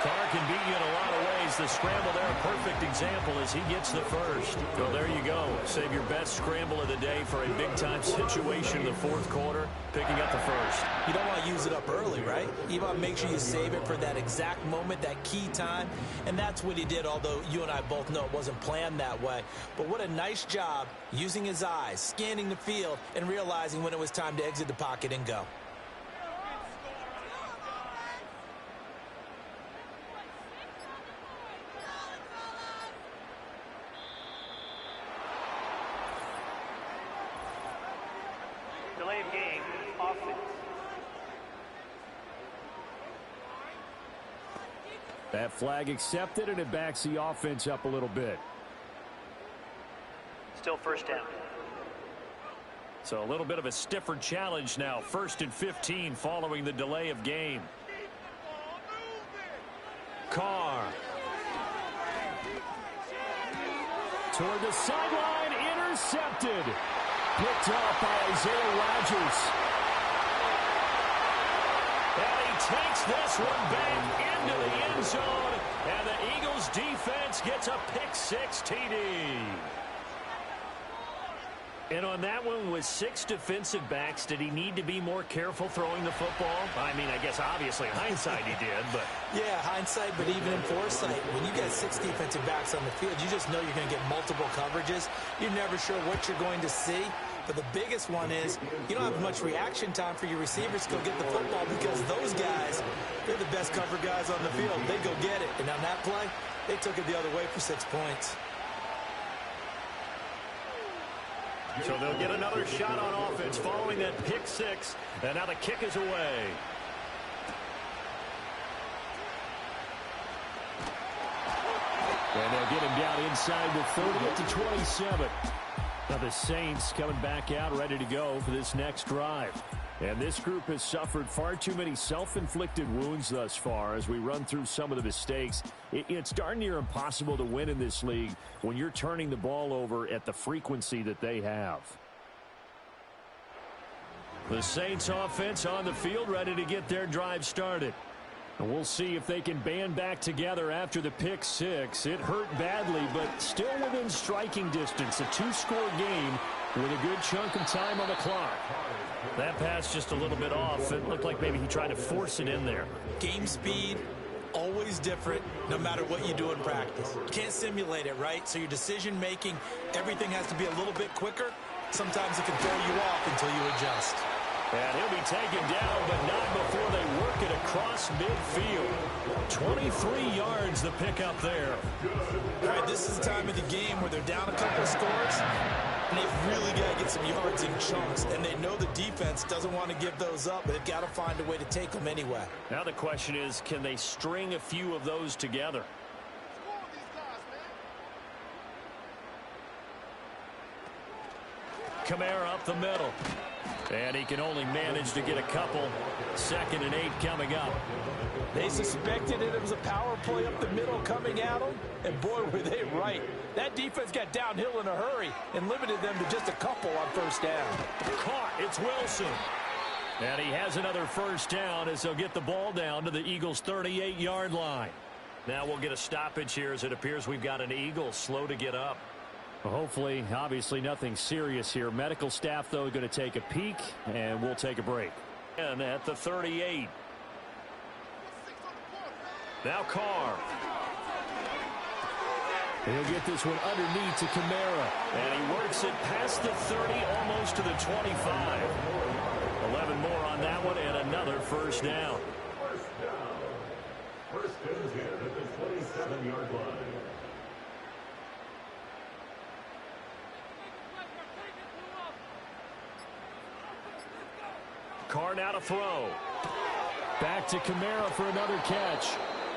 Carr can beat you in a lot of ways. The scramble there, a perfect example as he gets the first. So there you go. Save your best scramble of the day for a big-time situation in the 4th quarter, picking up the first. You don't want to use it up early, right? You want to make sure you save it for that exact moment, that key time. And that's what he did, although you and I both know it wasn't planned that way. But what a nice job using his eyes, scanning the field, and realizing when it was time to exit the pocket and go. Delay of game, offense. That flag accepted, and it backs the offense up a little bit. Still first down. So a little bit of a stiffer challenge now. 1st and 15 following the delay of game. Carr. Toward the sideline, intercepted. Picked up by Isaiah Rodgers. And he takes this one back into the end zone. And the Eagles defense gets a pick-6 TD. And on that one, with 6 defensive backs, did he need to be more careful throwing the football? I mean, I guess obviously hindsight he did, but... Yeah, hindsight, but even in foresight, when you get 6 defensive backs on the field, you just know you're going to get multiple coverages. You're never sure what you're going to see. But the biggest one is you don't have much reaction time for your receivers to go get the football because those guys, they're the best cover guys on the field. They go get it. And on that play, they took it the other way for 6 points. So they'll get another shot on offense following that pick-6. And now the kick is away. And they'll get him down inside the 30 up to 27. Now the Saints coming back out ready to go for this next drive. And this group has suffered far too many self-inflicted wounds thus far as we run through some of the mistakes. It's darn near impossible to win in this league when you're turning the ball over at the frequency that they have. The Saints offense on the field ready to get their drive started. And we'll see if they can band back together after the pick-6. It hurt badly, but still within striking distance. A 2-score game with a good chunk of time on the clock. That pass just a little bit off. It looked like maybe he tried to force it in there. Game speed, always different, no matter what you do in practice. You can't simulate it, right? So your decision-making, everything has to be a little bit quicker. Sometimes it can throw you off until you adjust. And he'll be taken down, but not before they work it across midfield. 23 yards the pickup there. All right, this is the time of the game where they're down a couple of scores, and they've really got to get some yards in chunks, and they know the defense doesn't want to give those up, but they've got to find a way to take them anyway. Now the question is, can they string a few of those together? Kamara up the middle. And he can only manage to get a couple. 2nd and 8 coming up. They suspected it was a power play up the middle coming at them, and boy, were they right. That defense got downhill in a hurry and limited them to just a couple on first down. Caught. It's Wilson. And he has another first down as they'll get the ball down to the Eagles' 38-yard line. Now we'll get a stoppage here as it appears we've got an Eagle slow to get up. Hopefully, obviously nothing serious here. Medical staff, though, going to take a peek, and we'll take a break. And at the 38. Now Carr. He'll get this one underneath to Kamara. And he works it past the 30, almost to the 25. 11 more on that one, and another first down. First and 10 at the 27-yard line. Carr now to throw. Back to Kamara for another catch.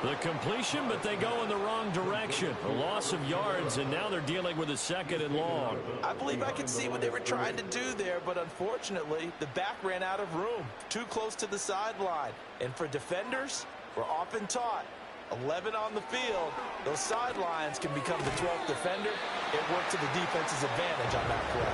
The completion, but they go in the wrong direction. A loss of yards, and now they're dealing with a 2nd and long. I believe I can see what they were trying to do there, but unfortunately, the back ran out of room. Too close to the sideline. And for defenders, we're often taught, 11 on the field, those sidelines can become the 12th defender. It worked to the defense's advantage on that play.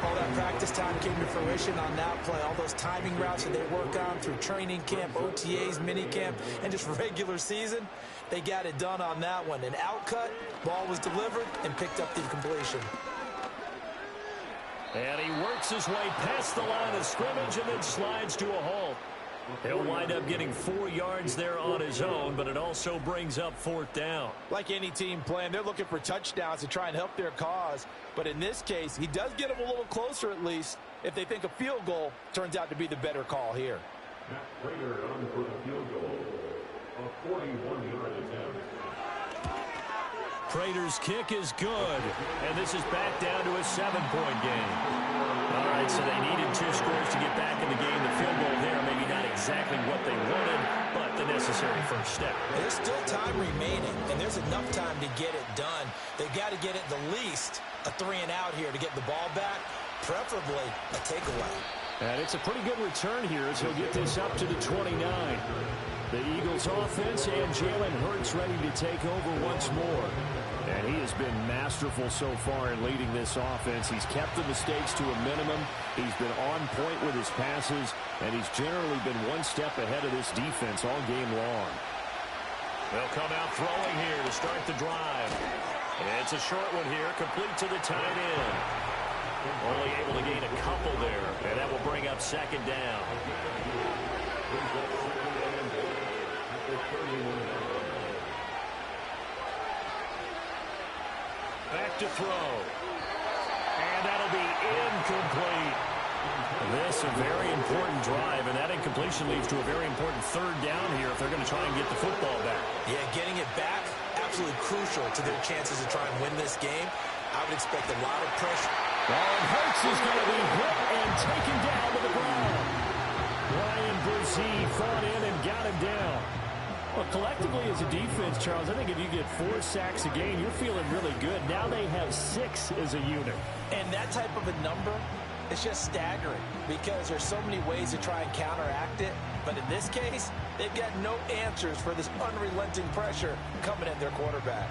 All that practice time came to fruition on that play. All those timing routes that they work on through training camp, OTAs, minicamp, and just regular season, they got it done on that one. An outcut, ball was delivered, and picked up the completion. And he works his way past the line of scrimmage and then slides to a halt. He'll wind up getting 4 yards there on his own, but it also brings up 4th down. Like any team playing, they're looking for touchdowns to try and help their cause. But in this case, he does get them a little closer at least if they think a field goal turns out to be the better call here. Matt Prater on for the field goal. A 41-yard attempt. Prater's kick is good, and this is back down to a 7-point game. All right, so they needed 2 scores to get back in the game. The field goal there, maybe not exactly what they wanted, but the necessary first step. There's still time remaining, and there's enough time to get it done. They've got to get it the least a 3-and-out here to get the ball back, preferably a takeaway. And it's a pretty good return here as he'll get this up to the 29. The Eagles offense and Jalen Hurts ready to take over once more. And he has been masterful so far in leading this offense. He's kept the mistakes to a minimum. He's been on point with his passes, and he's generally been one step ahead of this defense all game long. They'll come out throwing here to start the drive. And it's a short one here, complete to the tight end. Only able to gain a couple there, and that will bring up 2nd down. Back to throw. And that'll be incomplete. This a very important drive, and that incompletion leads to a very important 3rd down here if they're going to try and get the football back. Yeah, getting it back, absolutely crucial to their chances to try and win this game. I would expect a lot of pressure. And Hurts is going to be hit and taken down to the ground. Ryan Brzee fought in and got him down. Well, collectively as a defense, Charles, I think if you get 4 sacks a game, you're feeling really good. Now they have 6 as a unit. And that type of a number, it's just staggering because there's so many ways to try and counteract it. But in this case, they've got no answers for this unrelenting pressure coming at their quarterback.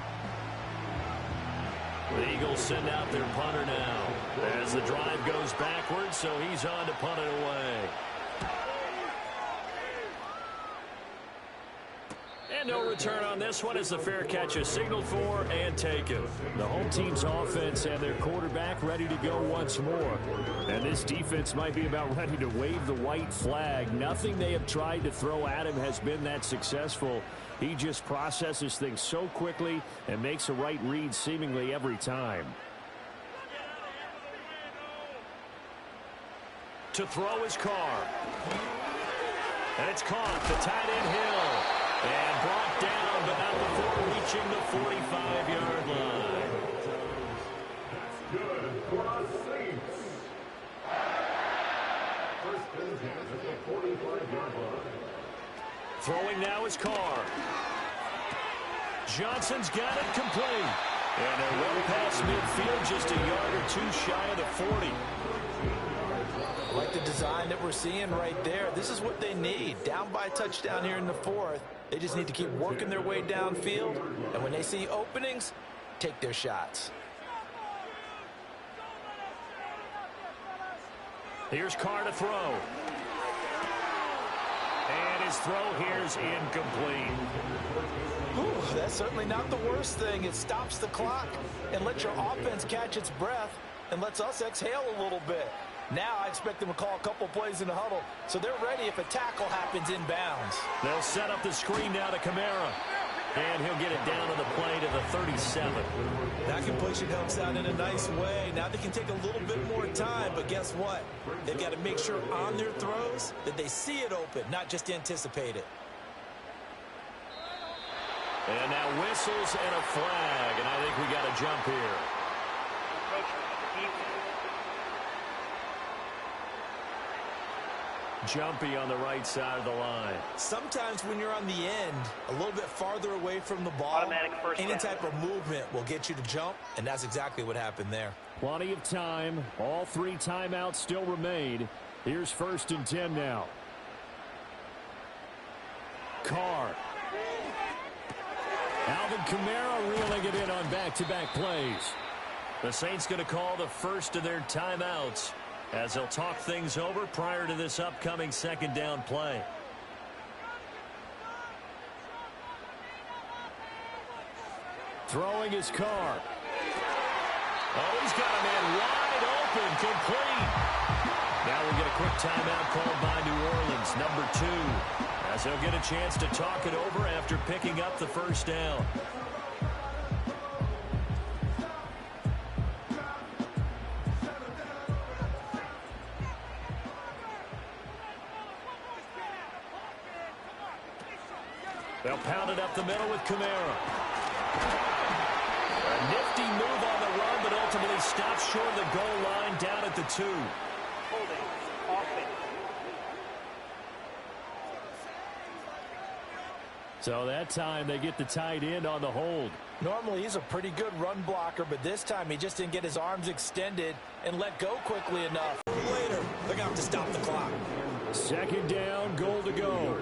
The Eagles send out their punter now as the drive goes backwards, so he's on to punt it away. And no return on this one as the fair catch is signaled for and taken. The home team's offense and their quarterback ready to go once more. And this defense might be about ready to wave the white flag. Nothing they have tried to throw at him has been that successful. He just processes things so quickly and makes a right read seemingly every time. To throw his Carr. And it's caught. The tight end Hill. And brought down, but not before reaching the 45-yard line. That's good for the Saints. First and 10 at the 45-yard line. Throwing now is Carr. Johnson's got it complete. And they're well past midfield, just a yard or two shy of the 40. I like the design that we're seeing right there. This is what they need. Down by a touchdown here in the fourth. They just need to keep working their way downfield. And when they see openings, take their shots. Here's Carr to throw. And his throw here's incomplete. Ooh, that's certainly not the worst thing. It stops the clock and lets your offense catch its breath and lets us exhale a little bit. Now I expect them to call a couple plays in the huddle, so they're ready if a tackle happens inbounds. They'll set up the screen now to Kamara. And he'll get it down to the play to the 37. That completion helps out in a nice way. Now they can take a little bit more time, but guess what? They've got to make sure on their throws that they see it open, not just anticipate it. And now whistles and a flag, and I think we got a jump here. Jumpy on the right side of the line. Sometimes when you're on the end, a little bit farther away from the ball, any type of movement will get you to jump, and that's exactly what happened there. Plenty of time. All three timeouts still remain. Here's 1st and 10 now. Carr. Alvin Kamara reeling it in on back-to-back plays. The Saints going to call the first of their timeouts as they'll talk things over prior to this upcoming 2nd down play. Throwing his Carr. Oh, he's got a man wide open, complete. Now we'll get a quick timeout called by New Orleans, number 2, as they'll get a chance to talk it over after picking up the first down. They'll pound it up the middle with Kamara. A nifty move on the run, but ultimately stops short of the goal line down at the 2. Holding. Offense. So that time they get the tight end on the hold. Normally he's a pretty good run blocker, but this time he just didn't get his arms extended and let go quickly enough. Later, they're going to have to stop the clock. 2nd down, goal to go.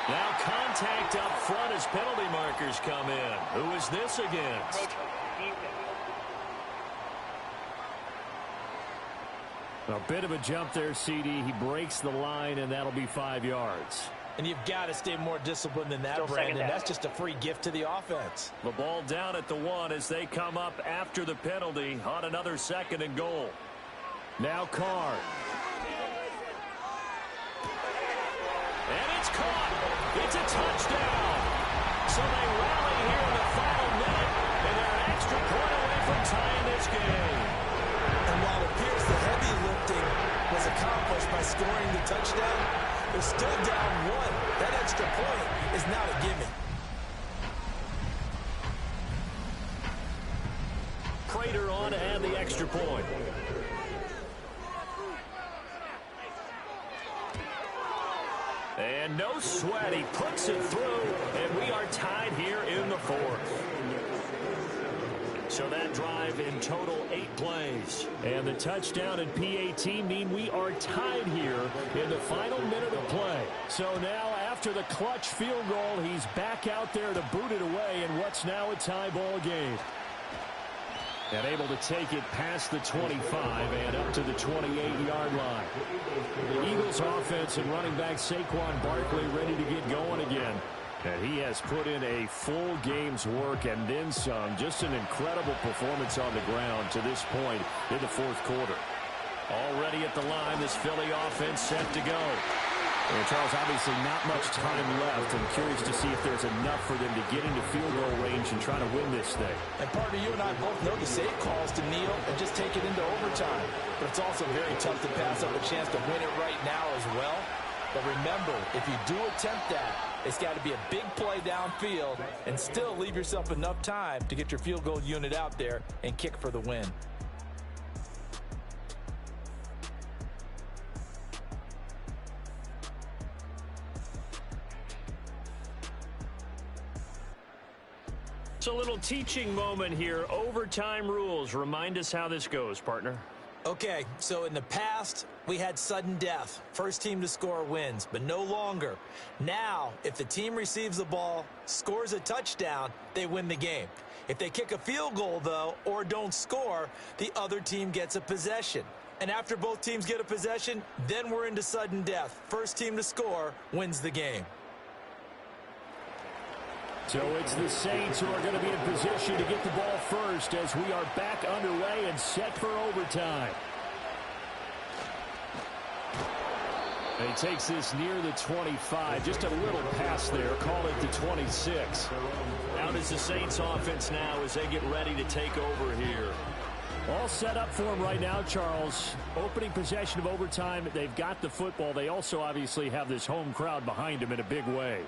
Now contact up front as penalty markers come in. Who is this against? A bit of a jump there, CD. He breaks the line, and that'll be 5 yards. And you've got to stay more disciplined than that, Brandon. That's just a free gift to the offense. The ball down at the 1 as they come up after the penalty on another 2nd and goal. Now Carr. And it's caught. It's a touchdown. So they rally here in the final minute, and they're an extra point away from tying this game. And while it appears the heavy lifting was accomplished by scoring the touchdown, they're still down 1. That extra point is not a gimme. Prater on to add the extra point. And no sweat, he puts it through, and we are tied here in the 4th. So that drive in total 8 plays. And the touchdown and PAT mean we are tied here in the final minute of play. So now after the clutch field goal, he's back out there to boot it away in what's now a tie ball game. And able to take it past the 25 and up to the 28-yard line. The Eagles offense and running back Saquon Barkley ready to get going again. And he has put in a full game's work and then some. Just an incredible performance on the ground to this point in the 4th quarter. Already at the line, this Philly offense set to go. And Charles, obviously not much time left. I'm curious to see if there's enough for them to get into field goal range and try to win this thing. And partner, you and I both know the safe calls to kneel and just take it into overtime. But it's also very tough to pass up a chance to win it right now as well. But remember, if you do attempt that, it's got to be a big play downfield and still leave yourself enough time to get your field goal unit out there and kick for the win. It's a little teaching moment here. Overtime rules. Remind us how this goes, partner. Okay, so in the past, we had sudden death. First team to score wins, but no longer. Now, if the team receives the ball, scores a touchdown, they win the game. If they kick a field goal, though, or don't score, the other team gets a possession. And after both teams get a possession, then we're into sudden death. First team to score wins the game. So it's the Saints who are going to be in position to get the ball first as we are back underway and set for overtime. And he takes this near the 25. Just a little pass there. Call it the 26. How does the Saints offense now as they get ready to take over here? All set up for him right now, Charles. Opening possession of overtime. They've got the football. They also obviously have this home crowd behind them in a big way.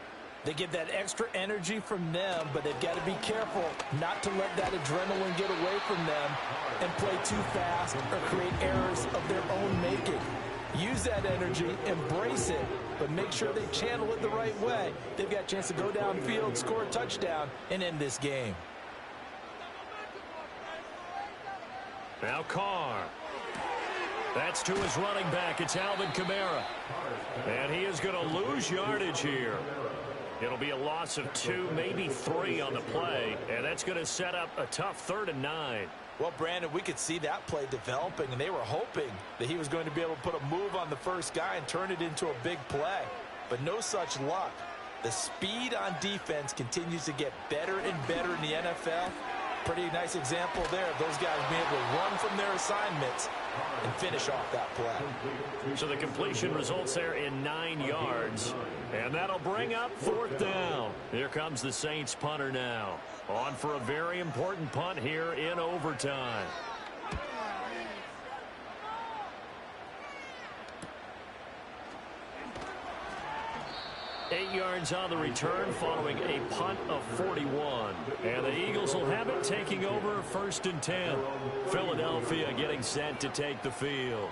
They get that extra energy from them, but they've got to be careful not to let that adrenaline get away from them and play too fast or create errors of their own making. Use that energy, embrace it, but make sure they channel it the right way. They've got a chance to go downfield, score a touchdown, and end this game. Now Carr. That's to his running back. It's Alvin Kamara. And he is going to lose yardage here. It'll be a loss of 2, maybe 3 on the play, and that's going to set up a tough 3rd and 9. Well, Brandon, we could see that play developing, and they were hoping that he was going to be able to put a move on the first guy and turn it into a big play. But no such luck. The speed on defense continues to get better and better in the NFL. Pretty nice example there of those guys being able to run from their assignments and finish off that play. So the completion results there in 9 yards, and that'll bring up 4th down. Here comes the Saints punter now. On for a very important punt here in overtime. Eight yards on the return following a punt of 41. And the Eagles will have it taking over 1st and 10. Philadelphia getting set to take the field.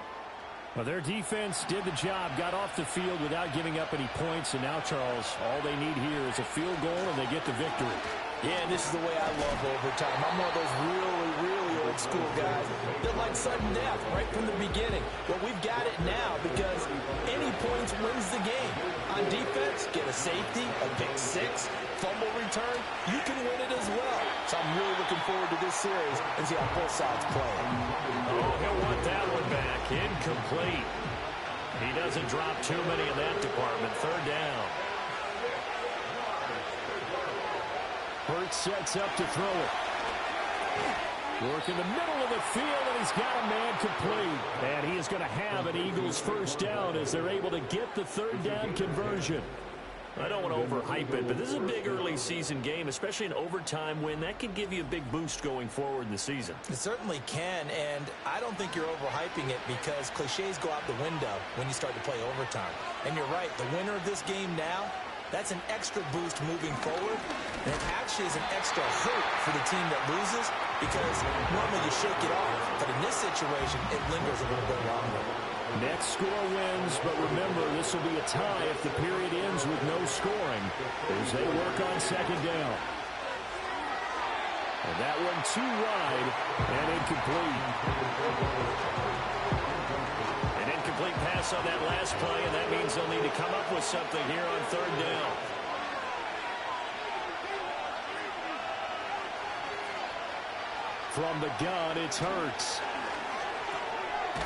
Well, their defense did the job, got off the field without giving up any points. And now, Charles, all they need here is a field goal and they get the victory. Yeah, and this is the way I love overtime. I'm one of those really old school guys that like sudden death right from the beginning. Well, we've got it now because any points wins the game. On defense, get a safety, a pick 6, fumble return, you can win it as well. So I'm really looking forward to this series and see how both sides play. Oh, he'll want that one back. Incomplete. He doesn't drop too many in that department. 3rd down. Hurts sets up to throw it. Work in the middle of the field, and he's got a man complete. And he is going to have an Eagles 1st down as they're able to get the 3rd down conversion. I don't want to overhype it, but this is a big early season game, especially an overtime win. That could give you a big boost going forward in the season. It certainly can, and I don't think you're overhyping it because cliches go out the window when you start to play overtime. And you're right, the winner of this game now, that's an extra boost moving forward, and it actually is an extra hurt for the team that loses because normally you shake it off, but in this situation, it lingers a little bit longer. Next score wins, but remember, this will be a tie if the period ends with no scoring as they work on 2nd down. And that one too wide and incomplete. An incomplete pass on that last play, and that means they'll need to come up with something here on 3rd down. From the gun, it's Hurts.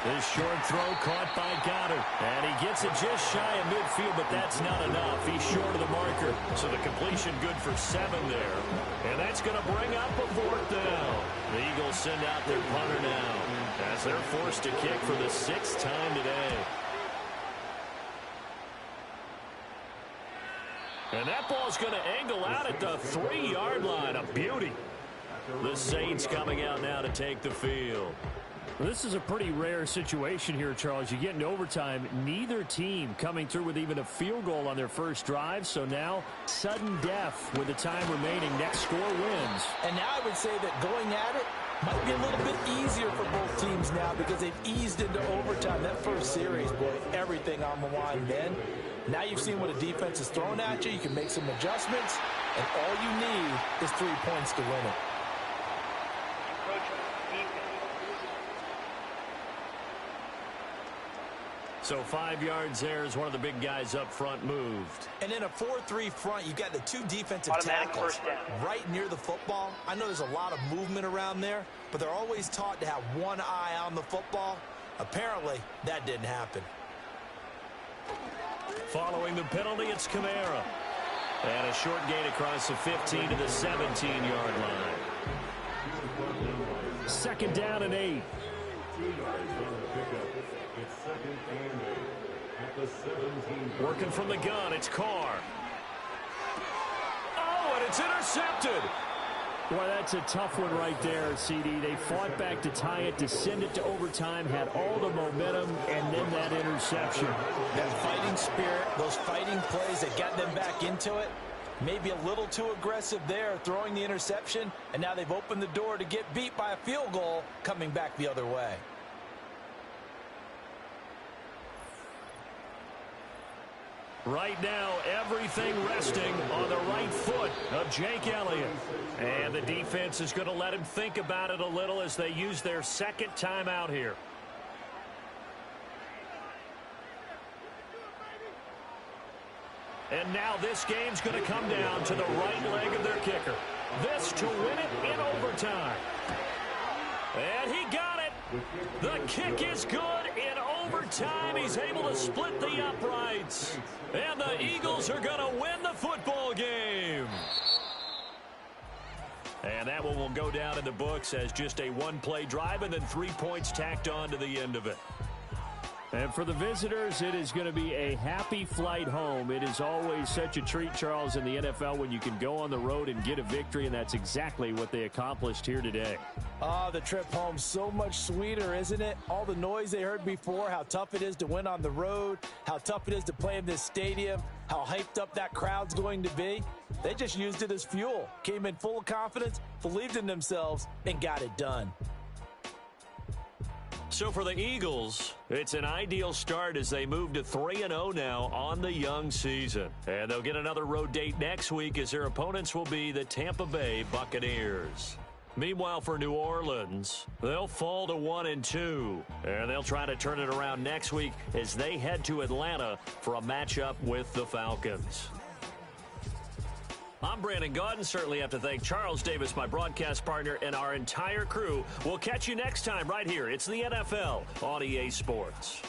This short throw caught by Goddard. And he gets it just shy of midfield, but that's not enough. He's short of the marker. So the completion good for 7 there. And that's going to bring up a 4th down. The Eagles send out their punter now as they're forced to kick for the 6th time today. And that ball's going to angle out at the 3-yard line. A beauty. The Saints coming out now to take the field. Well, this is a pretty rare situation here, Charles. You get into overtime, neither team coming through with even a field goal on their first drive. So now, sudden death with the time remaining. Next score wins. And now I would say that going at it might be a little bit easier for both teams now because they've eased into overtime. That first series, boy, everything on the line then. Now you've seen what a defense is throwing at you. You can make some adjustments, and all you need is 3 points to win it. So 5 yards there as one of the big guys up front moved. And in a 4-3 front, you've got the 2 defensive tackles right near the football. I know there's a lot of movement around there, but they're always taught to have one eye on the football. Apparently, that didn't happen. Following the penalty, it's Kamara. And a short gain across the 15 to the 17-yard line. 2nd down and 8. 2 yards on the pickup. It's 2nd and 8 at the 17. Working from the gun, it's Carr. Oh, and it's intercepted. Boy, that's a tough one right there, CD. They fought back to tie it, to send it to overtime, had all the momentum, and then that interception. That fighting spirit, those fighting plays that got them back into it, maybe a little too aggressive there, throwing the interception, and now they've opened the door to get beat by a field goal coming back the other way. Right now, everything resting on the right foot of Jake Elliott. And the defense is going to let him think about it a little as they use their 2nd timeout here. And now this game's going to come down to the right leg of their kicker. This to win it in overtime. And he got it. The kick is good in overtime. He's able to split the uprights. And the Eagles are going to win the football game. And that one will go down in the books as just a one-play drive and then 3 points tacked on to the end of it. And for the visitors, it is going to be a happy flight home. It is always such a treat, Charles, in the NFL when you can go on the road and get a victory, and that's exactly what they accomplished here today. The trip home, so much sweeter, isn't it? All the noise they heard before, how tough it is to win on the road, how tough it is to play in this stadium, how hyped up that crowd's going to be. They just used it as fuel, came in full of confidence, believed in themselves, and got it done. So for the Eagles, it's an ideal start as they move to 3-0 now on the young season. And they'll get another road date next week as their opponents will be the Tampa Bay Buccaneers. Meanwhile, for New Orleans, they'll fall to 1-2. And they'll try to turn it around next week as they head to Atlanta for a matchup with the Falcons. I'm Brandon Gaudin. Certainly have to thank Charles Davis, my broadcast partner, and our entire crew. We'll catch you next time right here. It's the NFL on EA Sports.